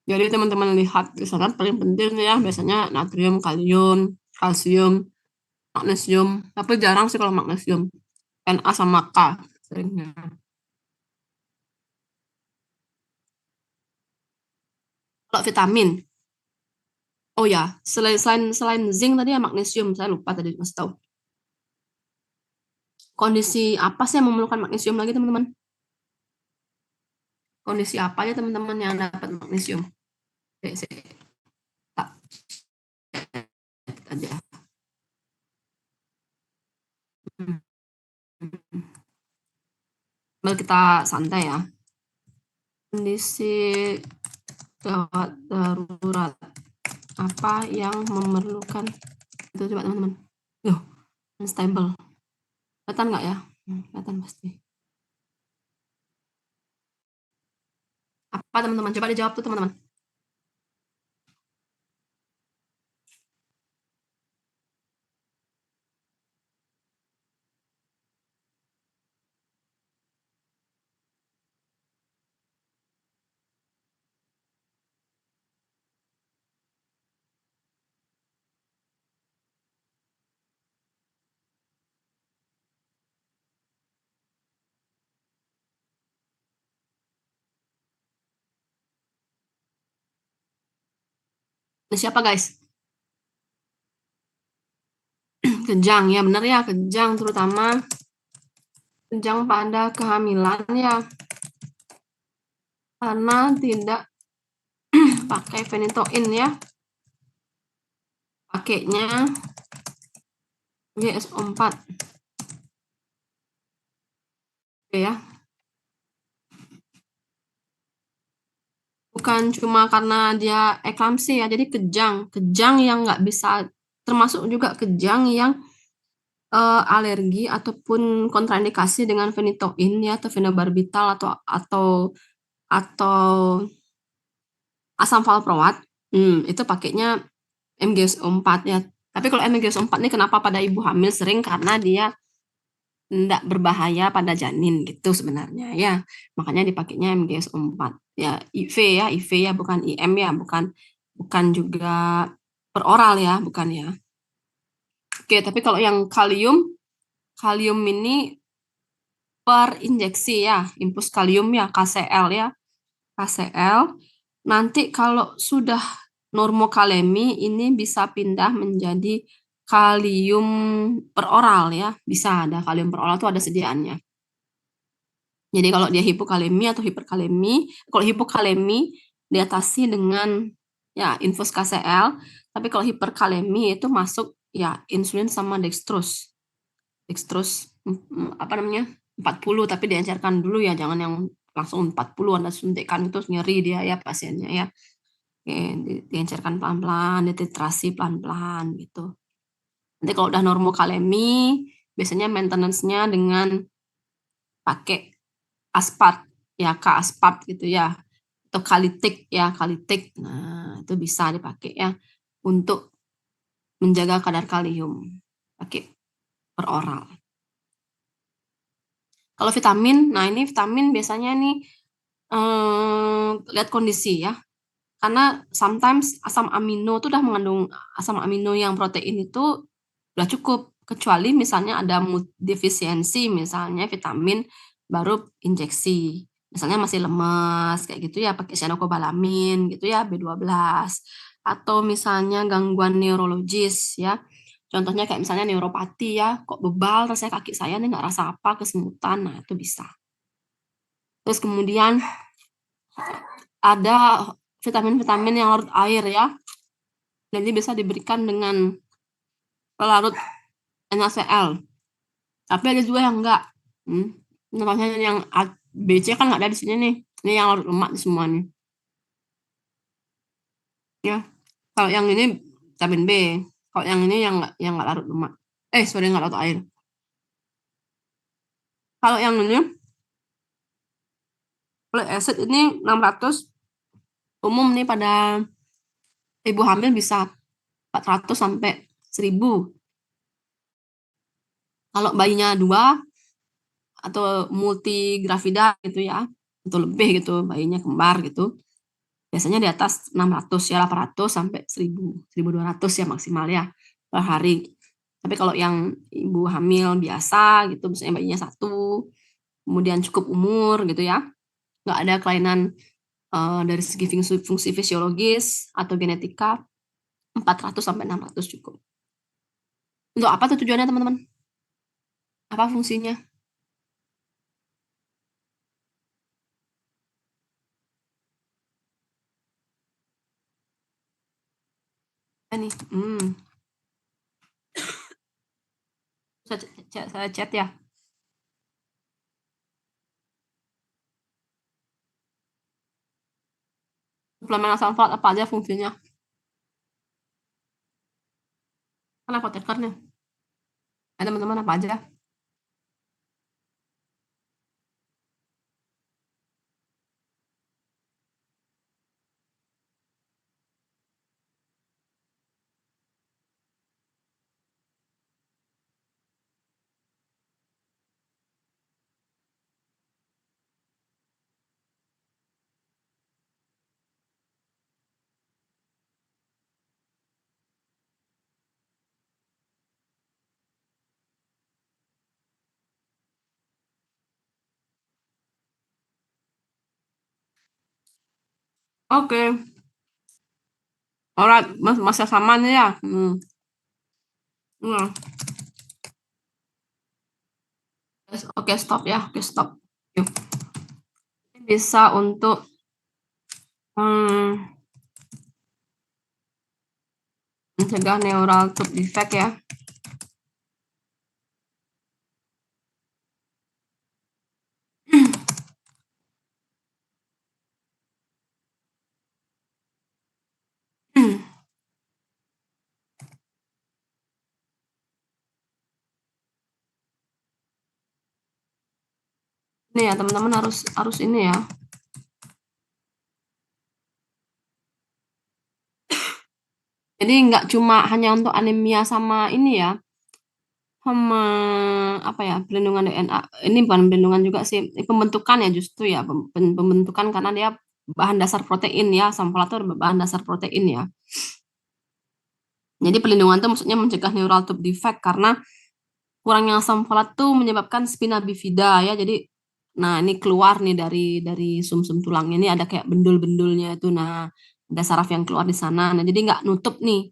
Jadi teman-teman lihat di sana paling penting ya biasanya natrium, kalium, kalsium, magnesium. Tapi jarang sih kalau magnesium. Na sama K seringnya. Kalau vitamin, oh ya, selain zinc tadi ya magnesium, saya lupa tadi ngasih tahu. Kondisi apa sih yang memerlukan magnesium lagi teman-teman? Kondisi apa ya teman-teman yang dapat magnesium? Saya tak aja. Mari kita santai ya. Kondisi gawat darurat apa yang memerlukan itu coba teman-teman. Unstable. Kelihatan nggak ya? Kelihatan pasti. Apa teman-teman? Coba dijawab tuh teman-teman. Ini siapa guys? Kejang ya, benar ya, kejang terutama kejang pada kehamilan ya. Karena tidak pakai phenytoin ya. Pakainya GSO4. Oke ya. Bukan cuma karena dia eklamsi ya, jadi kejang yang nggak bisa, termasuk juga kejang yang alergi ataupun kontraindikasi dengan phenytoin ya atau phenobarbital atau asam valproat, itu pakainya MGSO4 ya. Tapi kalau MGSO4 ini kenapa pada ibu hamil sering karena dia tidak berbahaya pada janin gitu sebenarnya ya. Makanya dipakainya MGSO4. Ya IV ya bukan IM ya, bukan juga per oral ya, bukan ya. Oke, tapi kalau yang kalium ini per injeksi ya, infus kalium ya, KCL ya. KCL. Nanti kalau sudah normokalemi ini bisa pindah menjadi kalium per oral ya, bisa ada kalium per oral itu ada sediaannya. Jadi kalau dia hipokalemi atau hiperkalemi, kalau hipokalemi diatasi dengan ya infus KCL, tapi kalau hiperkalemi itu masuk ya insulin sama dextrose. Dextrose apa namanya? 40 tapi diencerkan dulu ya, jangan yang langsung 40 Anda suntikkan itu nyeri dia ya pasiennya ya. Oke, diencerkan pelan-pelan, dititrasi pelan-pelan gitu. Nanti kalau udah normokalemi, biasanya maintenance-nya dengan pakai aspart, ya K-aspart gitu ya, atau kalitik ya, kalitik. Nah, itu bisa dipakai ya untuk menjaga kadar kalium, pakai per oral. Kalau vitamin, nah ini vitamin biasanya nih lihat kondisi ya. Karena sometimes asam amino itu udah mengandung asam amino yang protein itu udah cukup, kecuali misalnya ada defisiensi misalnya vitamin baru injeksi. Misalnya masih lemas kayak gitu ya pakai cyanocobalamin gitu ya B12 atau misalnya gangguan neurologis ya. Contohnya kayak misalnya neuropati ya, kok bebal rasanya kaki saya nih nggak rasa apa, kesemutan, nah itu bisa. Terus kemudian ada vitamin-vitamin yang larut air ya. Jadi bisa diberikan dengan pelarut NaCl. Tapi ada juga yang enggak. Namanya yang BC kan nggak ada di sini nih. Ini yang larut lemak semua nih. Ya. Kalau yang ini vitamin B. Kalau yang ini yang nggak larut lemak. Sorry nggak larut air. Kalau yang ini folic acid ini 600 umum nih pada ibu hamil bisa 400 sampai 1000. Kalau bayinya 2 atau multigravida gitu ya, atau lebih gitu, bayinya kembar gitu, biasanya di atas 600 ya, 800 sampai 1000, 1200 ya maksimal ya per hari. Tapi kalau yang ibu hamil biasa gitu, misalnya bayinya 1, kemudian cukup umur gitu ya, nggak ada kelainan dari segi fungsi fisiologis atau genetika, 400 sampai 600 cukup. Untuk apa tuh tujuannya teman-teman? Apa fungsinya? Nih, saya chat ya. Suplemen asam folat apa aja fungsinya? Kan apoteker nih. Teman-teman apa aja? Oke. Alright, masih sama nih ya. Iya. Oke, stop ya. Oke, stop. Yuk. Bisa untuk mencegah neural tube defect ya. Ini ya teman-teman harus ini ya. Jadi nggak cuma hanya untuk anemia sama ini ya, sama apa ya, pelindungan DNA. Ini bukan pelindungan juga sih, pembentukan ya justru ya, pembentukan karena dia bahan dasar protein ya, asam folat itu bahan dasar protein ya. Jadi pelindungan itu maksudnya mencegah neural tube defect karena kurangnya asam folat tuh menyebabkan spina bifida ya. Jadi nah ini keluar nih dari sumsum tulangnya ini ada kayak bendul-bendulnya itu. Nah, ada saraf yang keluar di sana. Nah, jadi nggak nutup nih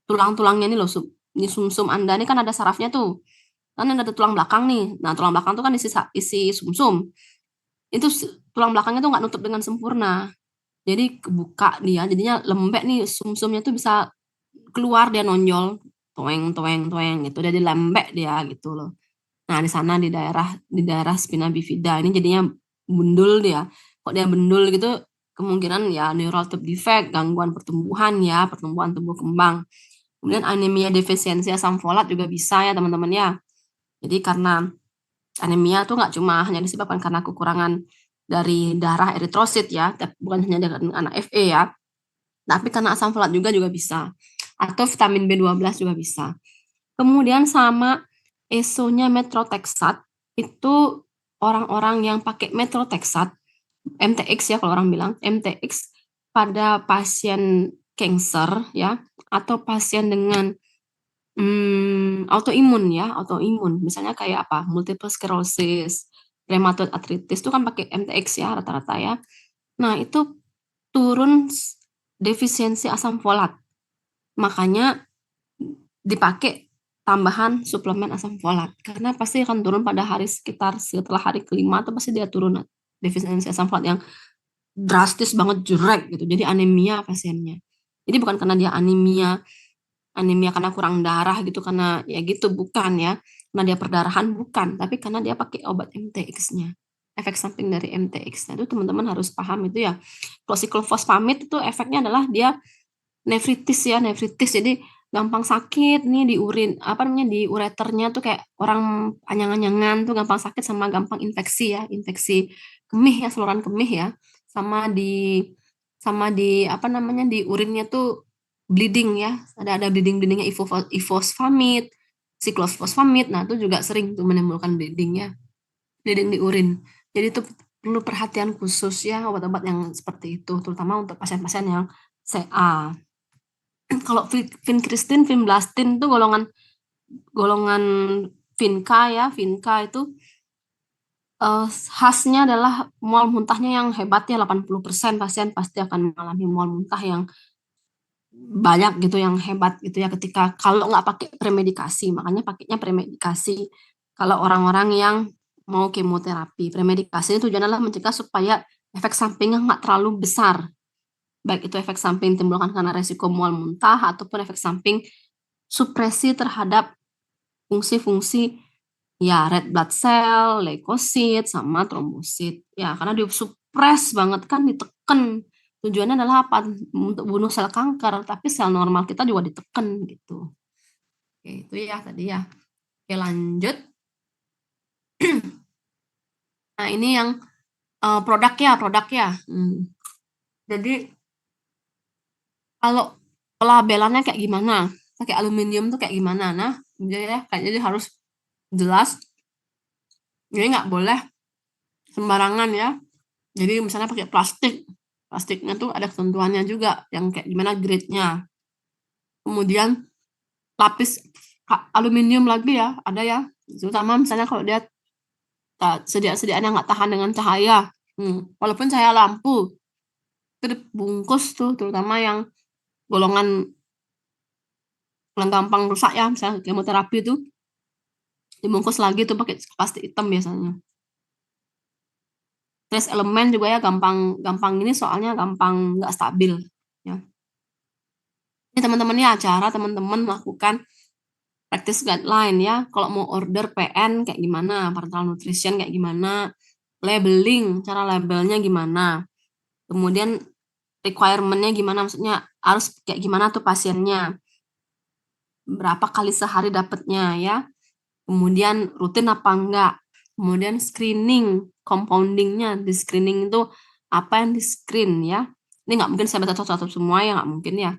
tulang-tulangnya ini loh. Ini sumsum Anda ini kan ada sarafnya tuh. Kan ada tulang belakang nih. Nah, tulang belakang tuh kan isi sumsum. Itu tulang belakangnya tuh nggak nutup dengan sempurna. Jadi kebuka dia, jadinya lembek nih sumsumnya tuh bisa keluar dia nonjol. toeng gitu, dia lembek dia gitu loh. Nah, di sana di daerah spina bifida ini jadinya bundul dia. Kok dia bendul gitu, kemungkinan ya neural tube defect, gangguan pertumbuhan ya, pertumbuhan tumbuh kembang. Kemudian anemia defisiensi asam folat juga bisa ya teman-teman ya. Jadi karena anemia tuh nggak cuma hanya disebabkan karena kekurangan dari darah eritrosit ya, bukan hanya dengan FE ya, tapi karena asam folat juga bisa. Atau vitamin B12 juga bisa. Kemudian sama esonya methotrexate itu orang-orang yang pakai methotrexate, MTX ya kalau orang bilang, MTX pada pasien cancer ya, atau pasien dengan autoimun, misalnya kayak apa, multiple sclerosis, rheumatoid arthritis itu kan pakai MTX ya rata-rata ya. Nah, itu turun defisiensi asam folat. Makanya dipakai tambahan suplemen asam folat karena pasti akan turun pada sekitar setelah hari kelima, atau pasti dia turun defisiensi asam folat yang drastis banget, jelek gitu. Jadi anemia pasiennya. Jadi bukan karena dia anemia anemia karena kurang darah gitu, karena ya gitu, bukan ya. Karena dia perdarahan, bukan, tapi karena dia pakai obat MTX-nya. Efek samping dari MTX. Nah, itu teman-teman harus paham itu ya. Kalau siklofosfamid itu efeknya adalah dia nefritis ya, nefritis. Jadi gampang sakit nih di urin, apa namanya, di ureternya tuh kayak orang anyang-anyangan tuh gampang sakit, sama gampang infeksi ya, infeksi kemih ya, saluran kemih ya. Sama di apa namanya, di urinnya tuh bleeding ya, ada bleeding-bleedingnya, ifosfamid, siklofosfamid. Nah, itu juga sering tuh menimbulkan bleeding ya, bleeding di urin. Jadi itu perlu perhatian khusus ya obat-obat yang seperti itu, terutama untuk pasien-pasien yang CA. Kalau vincristin, vinblastin itu golongan golongan Vinca ya, Vinca itu khasnya adalah mual muntahnya yang hebat ya, 80% pasien pasti akan mengalami mual muntah yang banyak gitu, yang hebat gitu ya, ketika kalau nggak pakai premedikasi. Makanya pakainya premedikasi kalau orang-orang yang mau kemoterapi. Premedikasi itu tujuannya adalah mencegah supaya efek sampingnya nggak terlalu besar, baik itu efek samping timbulkan karena resiko mual muntah ataupun efek samping supresi terhadap fungsi-fungsi ya, red blood cell, leukosit, sama trombosit. Ya, karena disupres banget kan, ditekan. Tujuannya adalah apa? Untuk bunuh sel kanker, tapi sel normal kita juga ditekan gitu. Oke, itu ya tadi ya. Oke, lanjut. Nah, ini yang produk ya. Jadi kalau pelabelannya kayak gimana? Pakai aluminium tuh kayak gimana? Nah, jadi harus jelas. Jadi nggak boleh sembarangan ya. Jadi misalnya pakai plastik. Plastiknya tuh ada ketentuannya juga yang kayak gimana grade-nya. Kemudian lapis aluminium lagi ya, ada ya. Terutama misalnya kalau dia sediaan yang nggak tahan dengan cahaya. Walaupun cahaya lampu itu dibungkus tuh, terutama yang golongan yang gampang rusak ya, misalnya kemoterapi itu dibungkus lagi tuh pakai plastik hitam biasanya. Terus elemen juga ya gampang gampang ini, soalnya gampang nggak stabil ya. Ini teman-teman ya, cara teman-teman melakukan practice guideline ya. Kalau mau order PN kayak gimana, parental nutrition kayak gimana, labeling, cara labelnya gimana, kemudian requirement-nya gimana, maksudnya harus kayak gimana tuh pasiennya, berapa kali sehari dapatnya ya, kemudian rutin apa enggak, kemudian screening, compoundingnya, di screening itu apa yang di screen ya. Ini nggak mungkin saya baca satu-satu semua ya, nggak mungkin ya.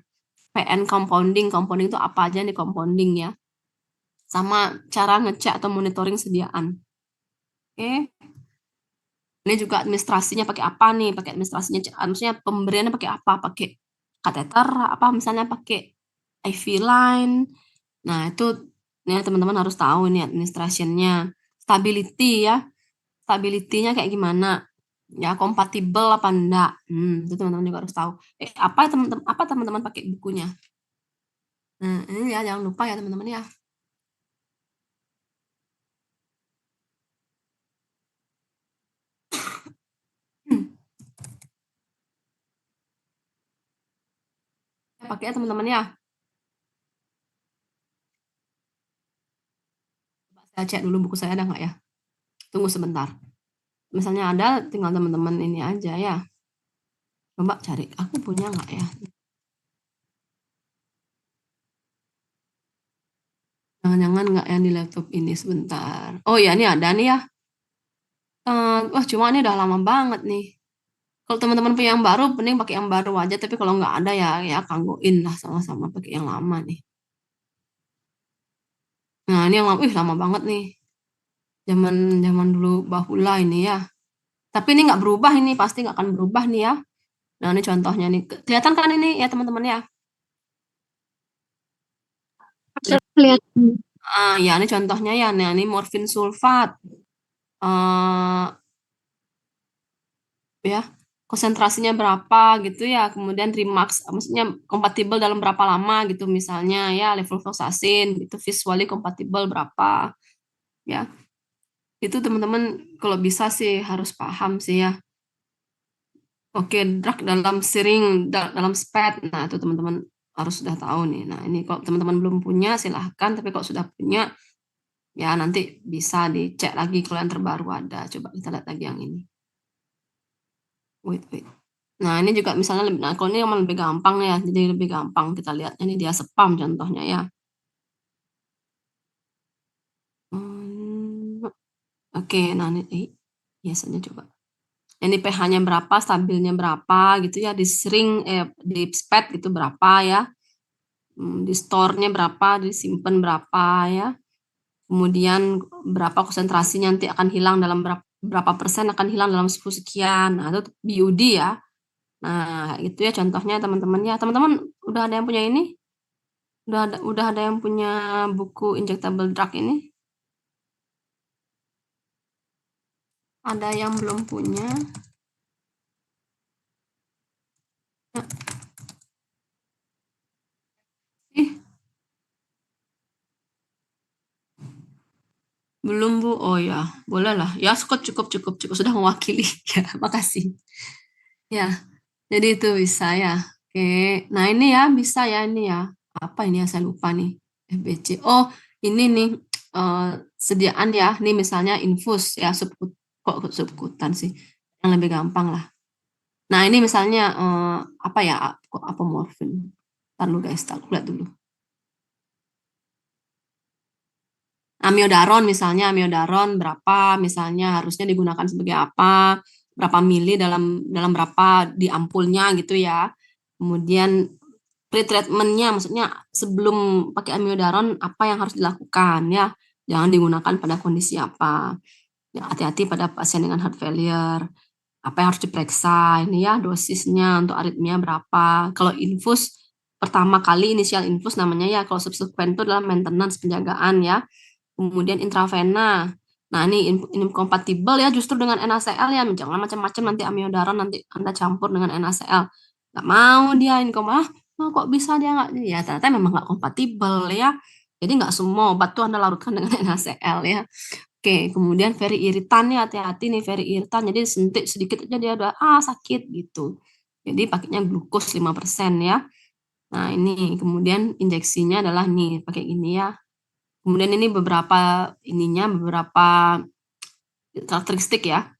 PN compounding, compounding itu apa aja yang di compounding ya. Sama cara ngecek atau monitoring sediaan. Oke. Ini juga administrasinya pakai apa nih? Pakai administrasinya, maksudnya pemberiannya pakai apa? Pakai kateter, apa misalnya pakai IV line. Nah, itu nih teman-teman harus tahu ini administrationnya. Stability ya. Stability-nya kayak gimana? Ya, kompatibel apa enggak? Itu teman-teman juga harus tahu. Apa teman-teman pakai bukunya? Nah, ini ya jangan lupa ya teman-teman ya. Pakai ya teman-teman ya. Saya cek dulu buku saya ada nggak ya? Tunggu sebentar. Misalnya ada, tinggal teman-teman ini aja ya. Coba cari, aku punya nggak ya? Jangan-jangan nggak yang di laptop ini sebentar. Oh ya, ini ada nih ya. Wah, cuma ini udah lama banget nih. Kalau teman-teman punya yang baru, mending pakai yang baru aja. Tapi kalau nggak ada ya, ya kanggoin lah sama-sama pakai yang lama nih. Nah, ini yang lama, lama banget nih. Zaman zaman dulu bahula ini ya. Tapi ini nggak berubah ini, pasti nggak akan berubah nih ya. Nah, ini contohnya nih. Kelihatan kan ini ya teman-teman ya? Kelihatan. Ya ini contohnya ya. Nah, ini morfin sulfat. eh ya, konsentrasinya berapa gitu ya. Kemudian Remax, maksudnya kompatibel dalam berapa lama gitu misalnya ya, levofloxacin itu visually kompatibel berapa ya. Itu teman-teman kalau bisa sih harus paham sih ya. Oke, drug dalam siring, dalam SPED. Nah, itu teman-teman harus sudah tahu nih. Nah, ini kalau teman-teman belum punya silahkan, tapi kalau sudah punya ya nanti bisa dicek lagi kalau yang terbaru ada. Coba kita lihat lagi yang ini. Wait. Nah, ini juga misalnya nah kalau ini emang lebih gampang ya, jadi lebih gampang kita lihatnya ini dia spam contohnya ya. Hmm, oke, nah ini biasanya coba. Ini pH-nya berapa, stabilnya berapa gitu ya, di sering di SPED itu berapa ya. Di store-nya berapa, disimpan berapa ya. Kemudian berapa konsentrasinya nanti akan hilang dalam berapa persen akan hilang dalam 10 sekian. Nah, itu BUD ya. Nah, itu ya contohnya teman-teman ya. Teman-teman udah ada yang punya ini? Udah ada yang punya buku injectable drug ini? Ada yang belum punya? Nah, ih, belum Bu. Oh ya, boleh lah. Ya, cukup sudah mewakili. Ya, makasih. Ya, jadi itu bisa ya. Oke. Nah, ini ya bisa ya ini ya. Apa ini ya saya lupa nih. FBC. Oh, ini nih sediaan ya. Ini misalnya infus ya kok subkutan sih. Yang lebih gampang lah. Nah, ini misalnya apa ya? Kok apomorfin? Ntar dulu guys, tak lihat dulu. Amiodaron berapa misalnya harusnya digunakan sebagai apa, berapa mili dalam berapa di ampulnya gitu ya. Kemudian pre-treatmentnya maksudnya sebelum pakai amiodaron apa yang harus dilakukan ya. Jangan digunakan pada kondisi apa. Ya, hati-hati pada pasien dengan heart failure. Apa yang harus diperiksa ini ya dosisnya untuk aritmia berapa. Kalau infus pertama kali inisial infus namanya ya, kalau subsequent itu adalah maintenance penjagaan ya. Kemudian intravena. Nah, ini kompatibel ya justru dengan NaCl ya. Jangan macam-macam nanti amiodaron nanti Anda campur dengan NaCl. Nggak mau dia ini kok bisa dia nggak? Ya ternyata memang nggak kompatibel ya. Jadi nggak semua obat tuh Anda larutkan dengan NaCl ya. Oke, kemudian very iritan nih, hati-hati nih very iritan. Jadi sentik sedikit aja dia udah sakit gitu. Jadi pakainya glukos 5% ya. Nah, ini kemudian injeksinya adalah nih pakai gini ya. Kemudian ini beberapa karakteristik ya,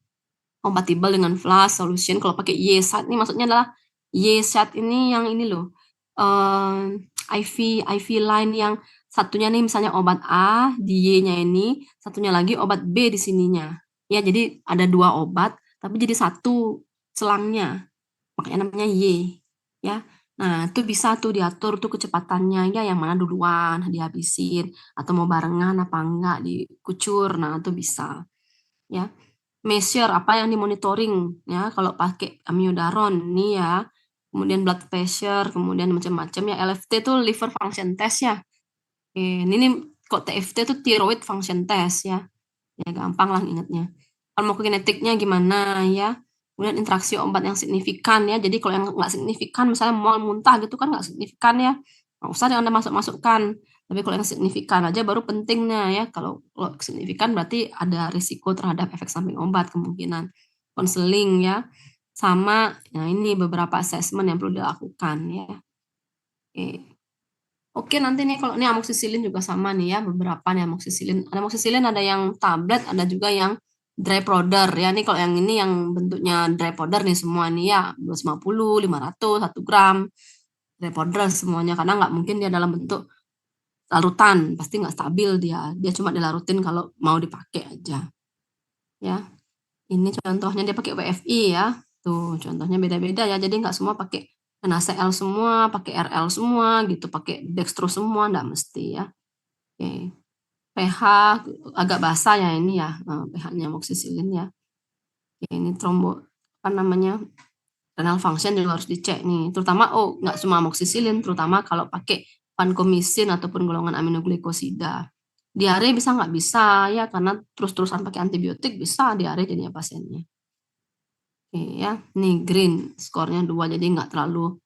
kompatibel dengan flash solution. Kalau pakai YSAT ini maksudnya adalah YSAT ini yang ini loh, IV line yang satunya nih misalnya obat A di Y-nya ini, satunya lagi obat B di sininya. Ya, jadi ada 2 obat, tapi jadi satu selangnya, makanya namanya Y, ya. Nah, itu bisa tuh diatur tuh kecepatannya, ya yang mana duluan dihabisin, atau mau barengan apa enggak, dikucur, nah itu bisa, ya. Measure apa yang dimonitoring, ya, kalau pakai amiodaron nih ya, kemudian blood pressure, kemudian macam-macam ya, LFT itu liver function test ya. Ini kok TFT itu thyroid function test ya. Ya gampang lah ingatnya. Farmakokinetiknya gimana ya. Kemudian interaksi obat yang signifikan ya. Jadi kalau yang nggak signifikan misalnya mual muntah gitu kan nggak signifikan ya. Nggak usah Anda masuk-masukkan. Tapi kalau yang signifikan aja baru pentingnya ya. Kalau signifikan berarti ada risiko terhadap efek samping obat kemungkinan. Konseling ya. Sama, nah ini beberapa assessment yang perlu dilakukan ya. Oke. Oke, nanti nih kalau ini amoxicillin juga sama nih ya, beberapa nih amoxicillin. Ada amoxicillin ada yang tablet, ada juga yang dry powder ya. Nih kalau yang ini yang bentuknya dry powder nih semua nih ya, 250, 500, 1 gram. Dry powder semuanya karena nggak mungkin dia dalam bentuk larutan, pasti nggak stabil dia. Dia cuma dilarutin kalau mau dipakai aja. Ya. Ini contohnya dia pakai WFI ya. Tuh, contohnya beda-beda ya. Jadi nggak semua pakai NaCl semua, pakai RL semua gitu, pakai dextrose semua, nggak mesti ya. Oke. pH agak basah ya ini ya, pH-nya amoxicillin ya. Oke, ini apa namanya, renal function juga harus dicek nih. Terutama, nggak cuma amoxicillin, terutama kalau pakai vancomycin ataupun golongan aminoglikosida. Diare bisa nggak bisa ya, karena terus-terusan pakai antibiotik bisa diare jadinya pasiennya. Oke ya, nih green, skornya 2, jadi nggak terlalu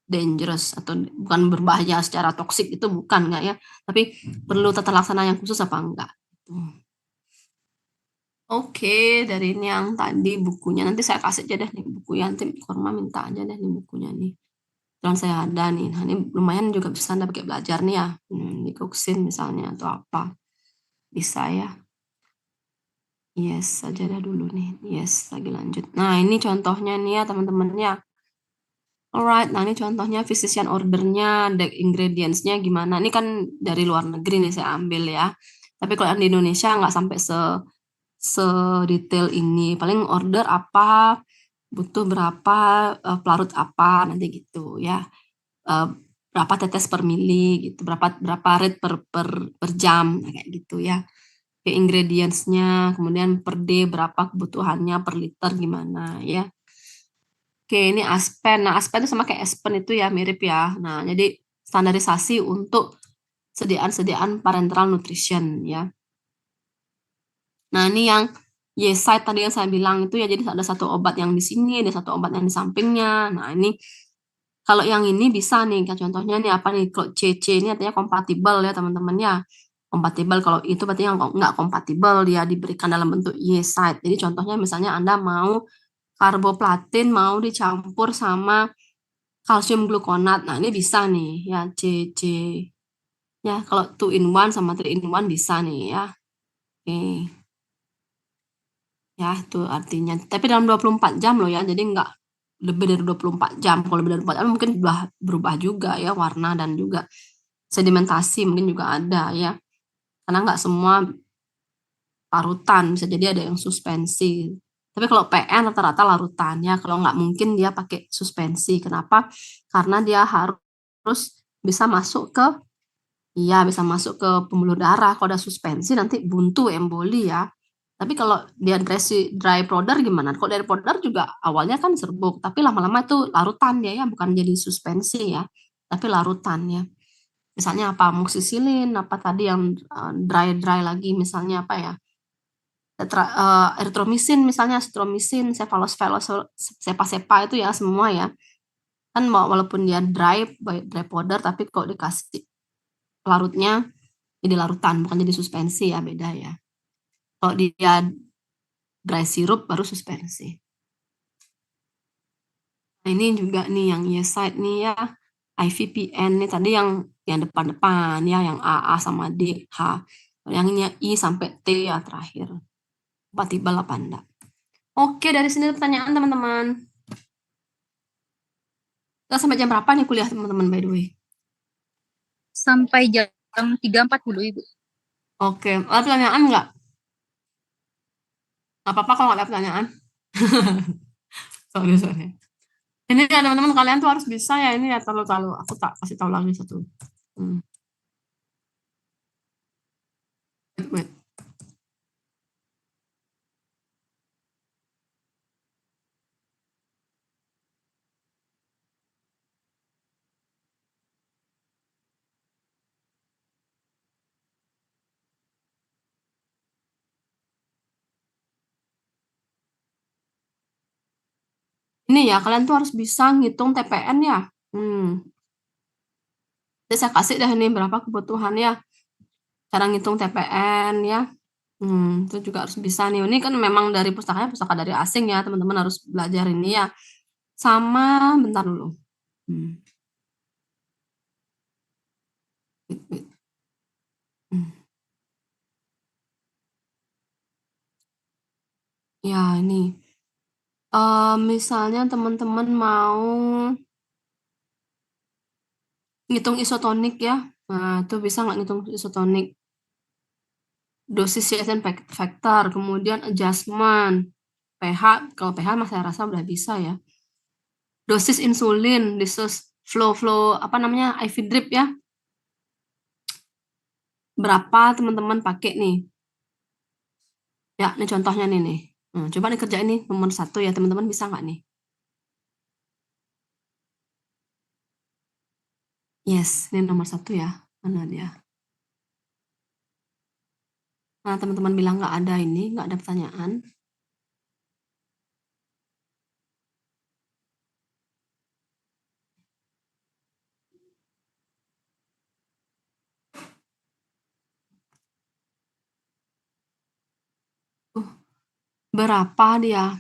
dangerous atau bukan berbahaya secara toksik, itu bukan nggak ya, tapi perlu tata laksana yang khusus apa enggak. Gitu. Oke, dari ini yang tadi bukunya, nanti saya kasih aja deh nih buku ya, nanti Korma minta aja deh nih bukunya nih. Dan saya ada nih, nah ini lumayan juga bisa Anda pakai belajar nih ya, dioksin misalnya atau apa, bisa ya. Yes, saja dah dulu nih, yes, lagi lanjut. Nah ini contohnya nih ya teman-teman ya. Alright, nah ini contohnya physician ordernya, ingredients-nya gimana. Ini kan dari luar negeri nih saya ambil ya. Tapi kalau yang di Indonesia nggak sampai sedetail ini. Paling order apa, butuh berapa, pelarut apa, nanti gitu ya. Berapa tetes per mili gitu, berapa rate per jam, kayak gitu ya. Kayak ingredients-nya, kemudian per day berapa kebutuhannya, per liter gimana ya. Oke, ini Aspen. Nah, Aspen itu sama kayak Aspen itu ya, mirip ya. Nah, jadi standarisasi untuk sediaan-sediaan parenteral nutrition ya. Nah, ini yang Yeside tadi yang saya bilang itu ya, jadi ada satu obat yang di sini, ada satu obat yang di sampingnya. Nah, ini kalau yang ini bisa nih, contohnya nih apa nih, kalau CC ini artinya kompatibel ya teman-teman ya. Kompatibel, kalau itu berarti yang nggak kompatibel dia diberikan dalam bentuk Yeside. Jadi contohnya misalnya Anda mau karboplatin mau dicampur sama kalsium glukonat. Nah, ini bisa nih ya CC. Ya, kalau 2 in 1 sama 3 in 1 bisa nih ya. Oke. Ya, itu artinya. Tapi dalam 24 jam loh ya. Jadi enggak lebih dari 24 jam. Kalau lebih dari 24 jam mungkin berubah juga ya warna dan juga sedimentasi mungkin juga ada ya. Karena enggak semua larutan, bisa jadi ada yang suspensi. Tapi kalau PN rata-rata larutan ya. Kalau nggak mungkin dia pakai suspensi. Kenapa? Karena dia harus bisa masuk ke bisa masuk ke pembuluh darah. Kalau ada suspensi nanti buntu emboli ya. Tapi kalau dia dry powder gimana? Kalau dry powder juga awalnya kan serbuk, tapi lama-lama itu larutan dia ya, bukan jadi suspensi ya, tapi larutan ya. Misalnya apa amoxicillin, apa tadi yang dry lagi misalnya apa ya? Erythromycin misalnya, stromycin, cephalosporin itu ya semua ya. Kan walaupun dia dry powder tapi kok dikasih larutnya jadi larutan bukan jadi suspensi ya, beda ya. Kalau dia dry syrup baru suspensi. Nah, ini juga nih yang Yeside nih ya, IVPN nih tadi yang depan-depan ya, yang AA sama D, H. Yang ini I sampai T ya terakhir. Kompatibel apa enggak? Oke, dari sini pertanyaan teman-teman. Kita sampai jam berapa nih kuliah teman-teman by the way? Sampai jam 3.40, Ibu. Oke, ada pertanyaan enggak? Nggak apa-apa kalau nggak ada pertanyaan. Sorry. Ini ya teman-teman, kalian tuh harus bisa ya ini ya, tahu aku tak kasih tahu lagi satu. Wait. Ini ya, kalian tuh harus bisa ngitung TPN ya. Jadi saya kasih deh ini berapa kebutuhannya. Cara ngitung TPN ya. Itu juga harus bisa nih. Ini kan memang dari pustakanya pustaka dari asing ya, teman-teman harus belajar ini ya. Sama, bentar dulu. Wait, wait. Hmm. Ya, ini. Misalnya teman-teman mau ngitung isotonik ya. Nah, itu bisa nggak ngitung isotonik? Dosis CSN factor, kemudian adjustment, pH, kalau pH mas saya rasa udah bisa ya. Dosis insulin, dosis flow apa namanya IV drip ya. Berapa teman-teman pakai nih? Ya, ini contohnya nih. Coba nih kerjain nih nomor 1 ya teman-teman, bisa nggak nih? Yes, ini nomor 1 ya. Mana dia? Nah, teman-teman bilang nggak ada ini, nggak ada pertanyaan. Berapa dia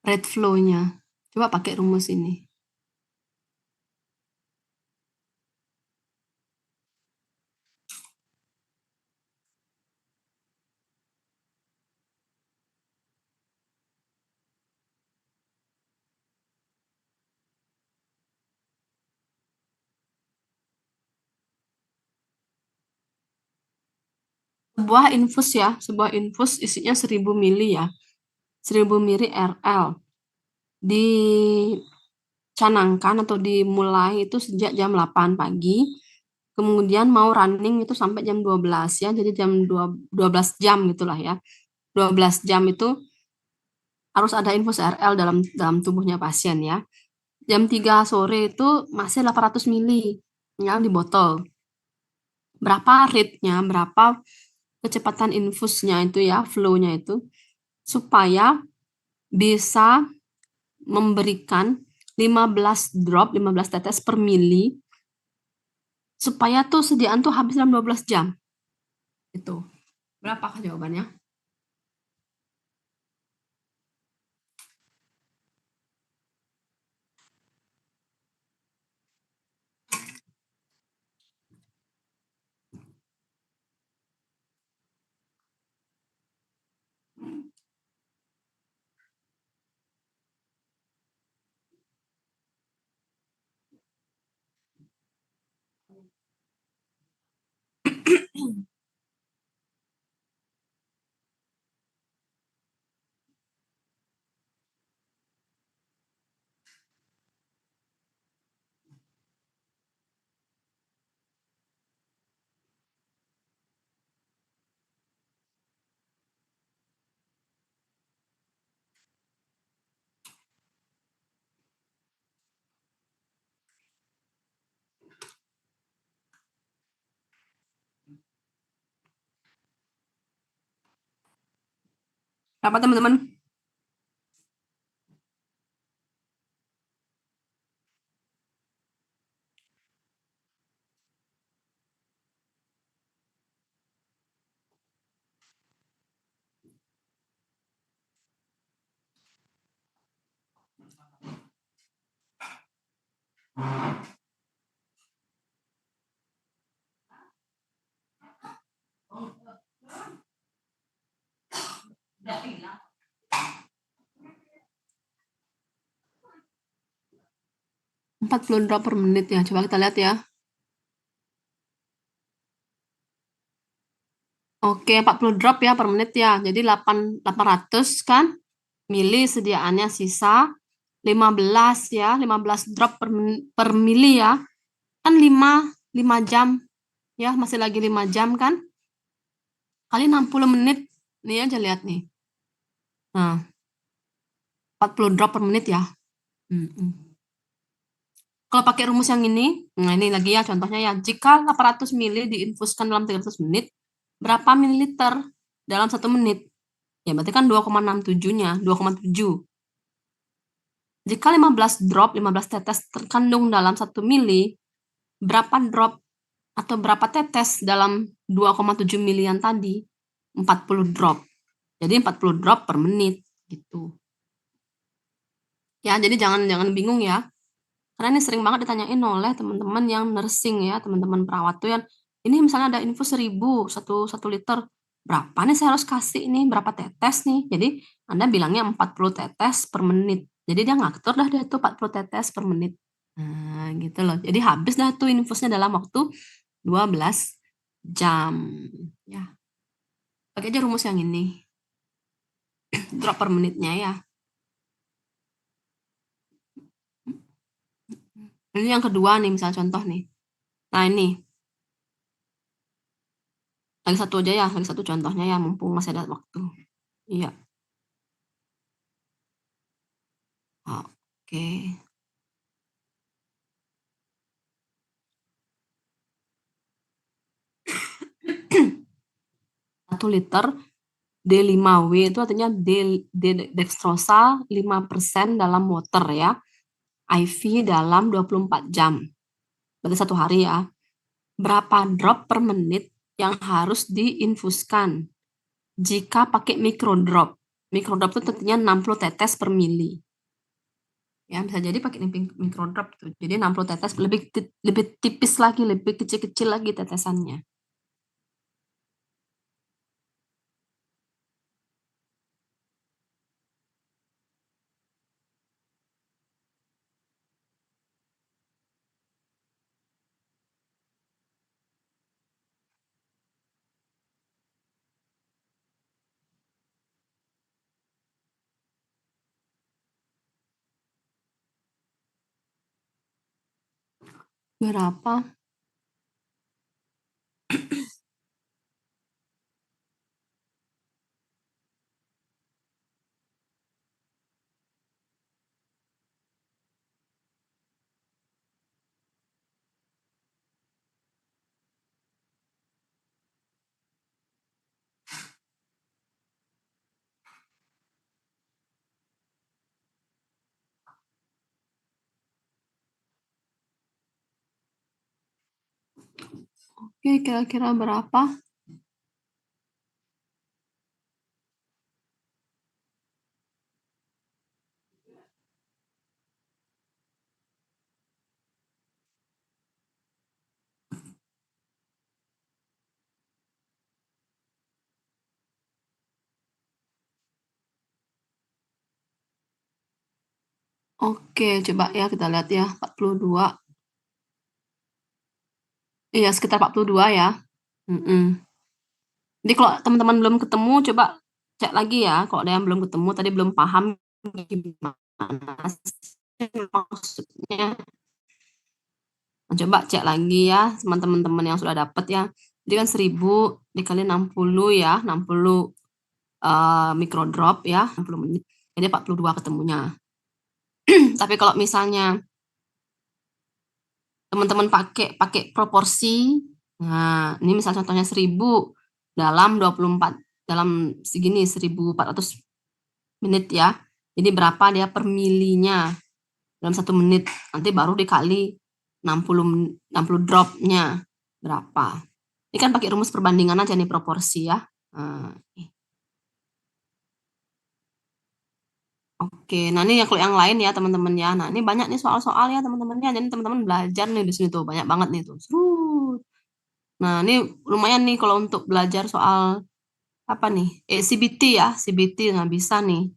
rate flow-nya? Coba pakai rumus ini. Sebuah infus isinya 1000 mili ya. 1000 mili RL. Dicanangkan atau dimulai itu sejak jam 8 pagi. Kemudian mau running itu sampai jam 12 ya. Jadi jam 12 jam gitulah ya. 12 jam itu harus ada infus RL dalam tubuhnya pasien ya. Jam 3 sore itu masih 800 mili ya di botol. Berapa rate-nya, berapa kecepatan infusnya itu ya, flow-nya itu, supaya bisa memberikan 15 drop, 15 tetes per mili, supaya tuh sediaan tuh habis dalam 12 jam. Itu. Berapa jawabannya? Berapa teman-teman? Udah 40 drop per menit ya. Coba kita lihat ya. Oke, 40 drop ya per menit ya. Jadi 800 kan mili sediaannya, sisa 15 ya, 15 drop per mili ya. Kan 5 jam ya, masih lagi 5 jam kan? Kali 60 menit. Nih aja lihat nih. Nah, 40 drop per menit ya. Kalau pakai rumus yang ini, nah ini lagi ya contohnya ya. Jika 800 mili diinfuskan dalam 300 menit, berapa mililiter dalam 1 menit? Ya berarti kan 2,67-nya, 2,7. Jika 15 drop, 15 tetes terkandung dalam 1 mili, berapa drop atau berapa tetes dalam 2,7 milian tadi? 40 drop. Jadi 40 drop per menit gitu. Ya, jadi jangan bingung ya. Karena ini sering banget ditanyain oleh teman-teman yang nursing ya, teman-teman perawat tuh yang, "Ini misalnya ada infus 1.000, 1 liter, berapa nih saya harus kasih nih, berapa tetes nih?" Jadi Anda bilangnya 40 tetes per menit. Jadi dia ngatur dah dia tuh 40 tetes per menit. Nah, gitu loh. Jadi habis dah tuh infusnya dalam waktu 12 jam, ya. Pakai aja rumus yang ini, drop per menitnya ya. Ini yang kedua nih, misal contoh nih. Nah ini, lagi satu aja ya, lagi satu contohnya ya, mumpung masih ada waktu. Iya, oke. 1 liter D5W itu artinya dextrosa 5% dalam water ya, IV dalam 24 jam. Berarti 1 hari ya. Berapa drop per menit yang harus diinfuskan jika pakai microdrop? Microdrop itu tentunya 60 tetes per mili. Ya, bisa jadi pakai microdrop tuh. Jadi 60 tetes lebih tipis lagi, lebih kecil-kecil lagi tetesannya. Berapa? Oke, kira-kira berapa? Oke, coba ya kita lihat ya, 42. Iya, sekitar 42 ya. Mhm. Jadi kalau teman-teman belum ketemu, coba cek lagi ya, kalau ada yang belum ketemu, tadi belum paham gimana sih maksudnya. Nah, coba cek lagi ya sama teman-teman yang sudah dapat ya. Jadi kan 1.000 dikali 60 ya, 60 microdrop ya, 60 menit. Jadi 42 ketemunya. Tapi kalau misalnya teman-teman pakai pakai proporsi, nah ini misal contohnya 1.000 dalam 24 dalam segini 1.400 menit ya. Jadi berapa dia per milinya dalam 1 menit. Nanti baru dikali 60 dropnya berapa. Ini kan pakai rumus perbandingan aja nih proporsi ya. Nah, oke, nah ini kalau yang lain ya teman-teman ya. Nah ini banyak nih soal-soal ya teman-temannya. Jadi teman-teman belajar nih di sini tuh banyak banget nih tuh. Serut. Nah ini lumayan nih kalau untuk belajar soal apa nih? CBT ya, CBT. Nah bisa nih.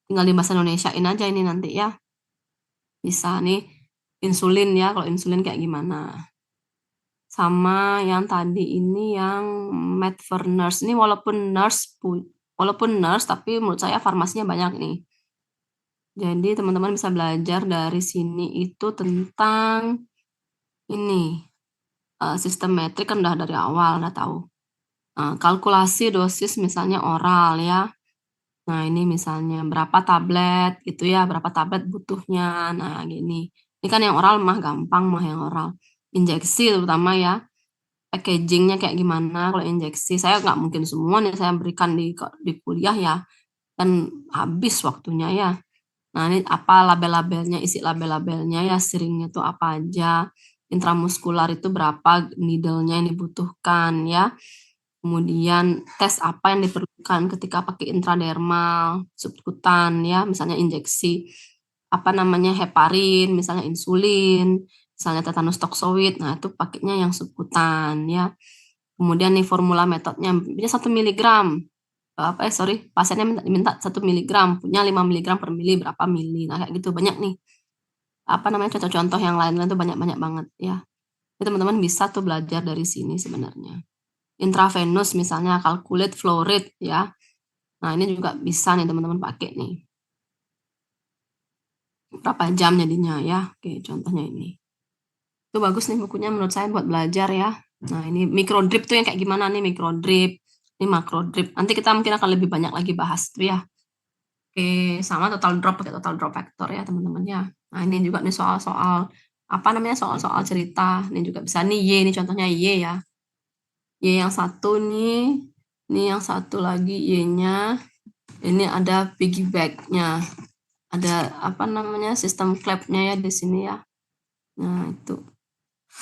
Tinggal di bahasa Indonesiain aja ini nanti ya. Bisa nih insulin ya, kalau insulin kayak gimana. Sama yang tadi ini yang Med for Nurse. Ini walaupun nurse tapi menurut saya farmasinya banyak nih. Jadi teman-teman bisa belajar dari sini itu tentang ini, sistem metrik kan udah dari awal, udah tahu. Kalkulasi dosis misalnya oral ya. Nah ini misalnya berapa tablet gitu ya, berapa tablet butuhnya, nah gini. Ini kan yang oral mah gampang mah yang oral. Injeksi terutama ya, packaging-nya kayak gimana kalau injeksi, saya nggak mungkin semua nih saya berikan di kuliah ya, kan habis waktunya ya. Nah ini apa label-labelnya, isi label-labelnya ya, syringnya itu apa aja, intramuskular itu berapa needle-nya yang dibutuhkan ya. Kemudian tes apa yang diperlukan ketika pakai intradermal, subkutan ya, misalnya injeksi. heparin, misalnya insulin, misalnya tetanus toksoid. Nah, itu pakainya yang subkutan ya. Kemudian nih formula metodenya bisa 1 miligram. Pasiennya diminta 1 miligram, punya 5 miligram per mili, berapa mili. Nah, kayak gitu banyak nih. Contoh-contoh yang lain-lain tuh banyak-banyak banget ya. Jadi teman-teman bisa tuh belajar dari sini sebenarnya. Intravenous misalnya calculate flow rate ya. Nah, ini juga bisa nih teman-teman pakai nih. Berapa jam jadinya ya. Oke, contohnya ini. Itu bagus nih bukunya menurut saya buat belajar ya. Nah, ini micro drip tuh yang kayak gimana nih micro drip. Ini macro drip. Nanti kita mungkin akan lebih banyak lagi bahas tuh ya. Oke, sama total drop pakai total drop factor ya teman-teman ya. Nah, ini juga nih soal-soal soal-soal cerita. Ini juga bisa nih Y, ini contohnya Y ya. Y yang satu nih, ini yang satu lagi Y-nya. Ini ada piggyback-nya. Ada sistem clap-nya ya di sini ya. Nah, itu.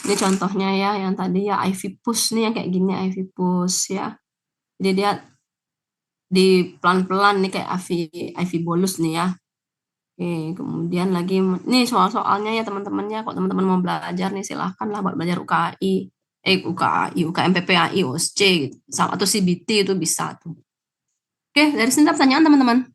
Ini contohnya ya yang tadi ya IV push nih yang kayak gini IV push ya. Jadi dia di pelan-pelan nih kayak IV bolus nih ya. Oke, kemudian lagi nih soal-soalnya ya teman-teman ya. Kalau teman-teman mau belajar nih silahkan lah buat belajar UKM PPAI, OSC gitu. Atau CBT itu bisa tuh. Oke, dari sini pertanyaan teman-teman.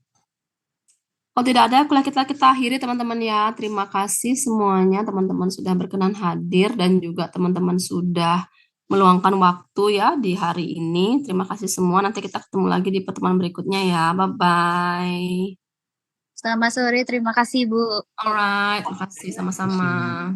Kalau tidak ada, kita akhiri teman-teman ya. Terima kasih semuanya teman-teman sudah berkenan hadir dan juga teman-teman sudah meluangkan waktu ya di hari ini. Terima kasih semua. Nanti kita ketemu lagi di pertemuan berikutnya ya. Bye-bye. Selamat sore, terima kasih Bu. Alright, terima kasih sama-sama.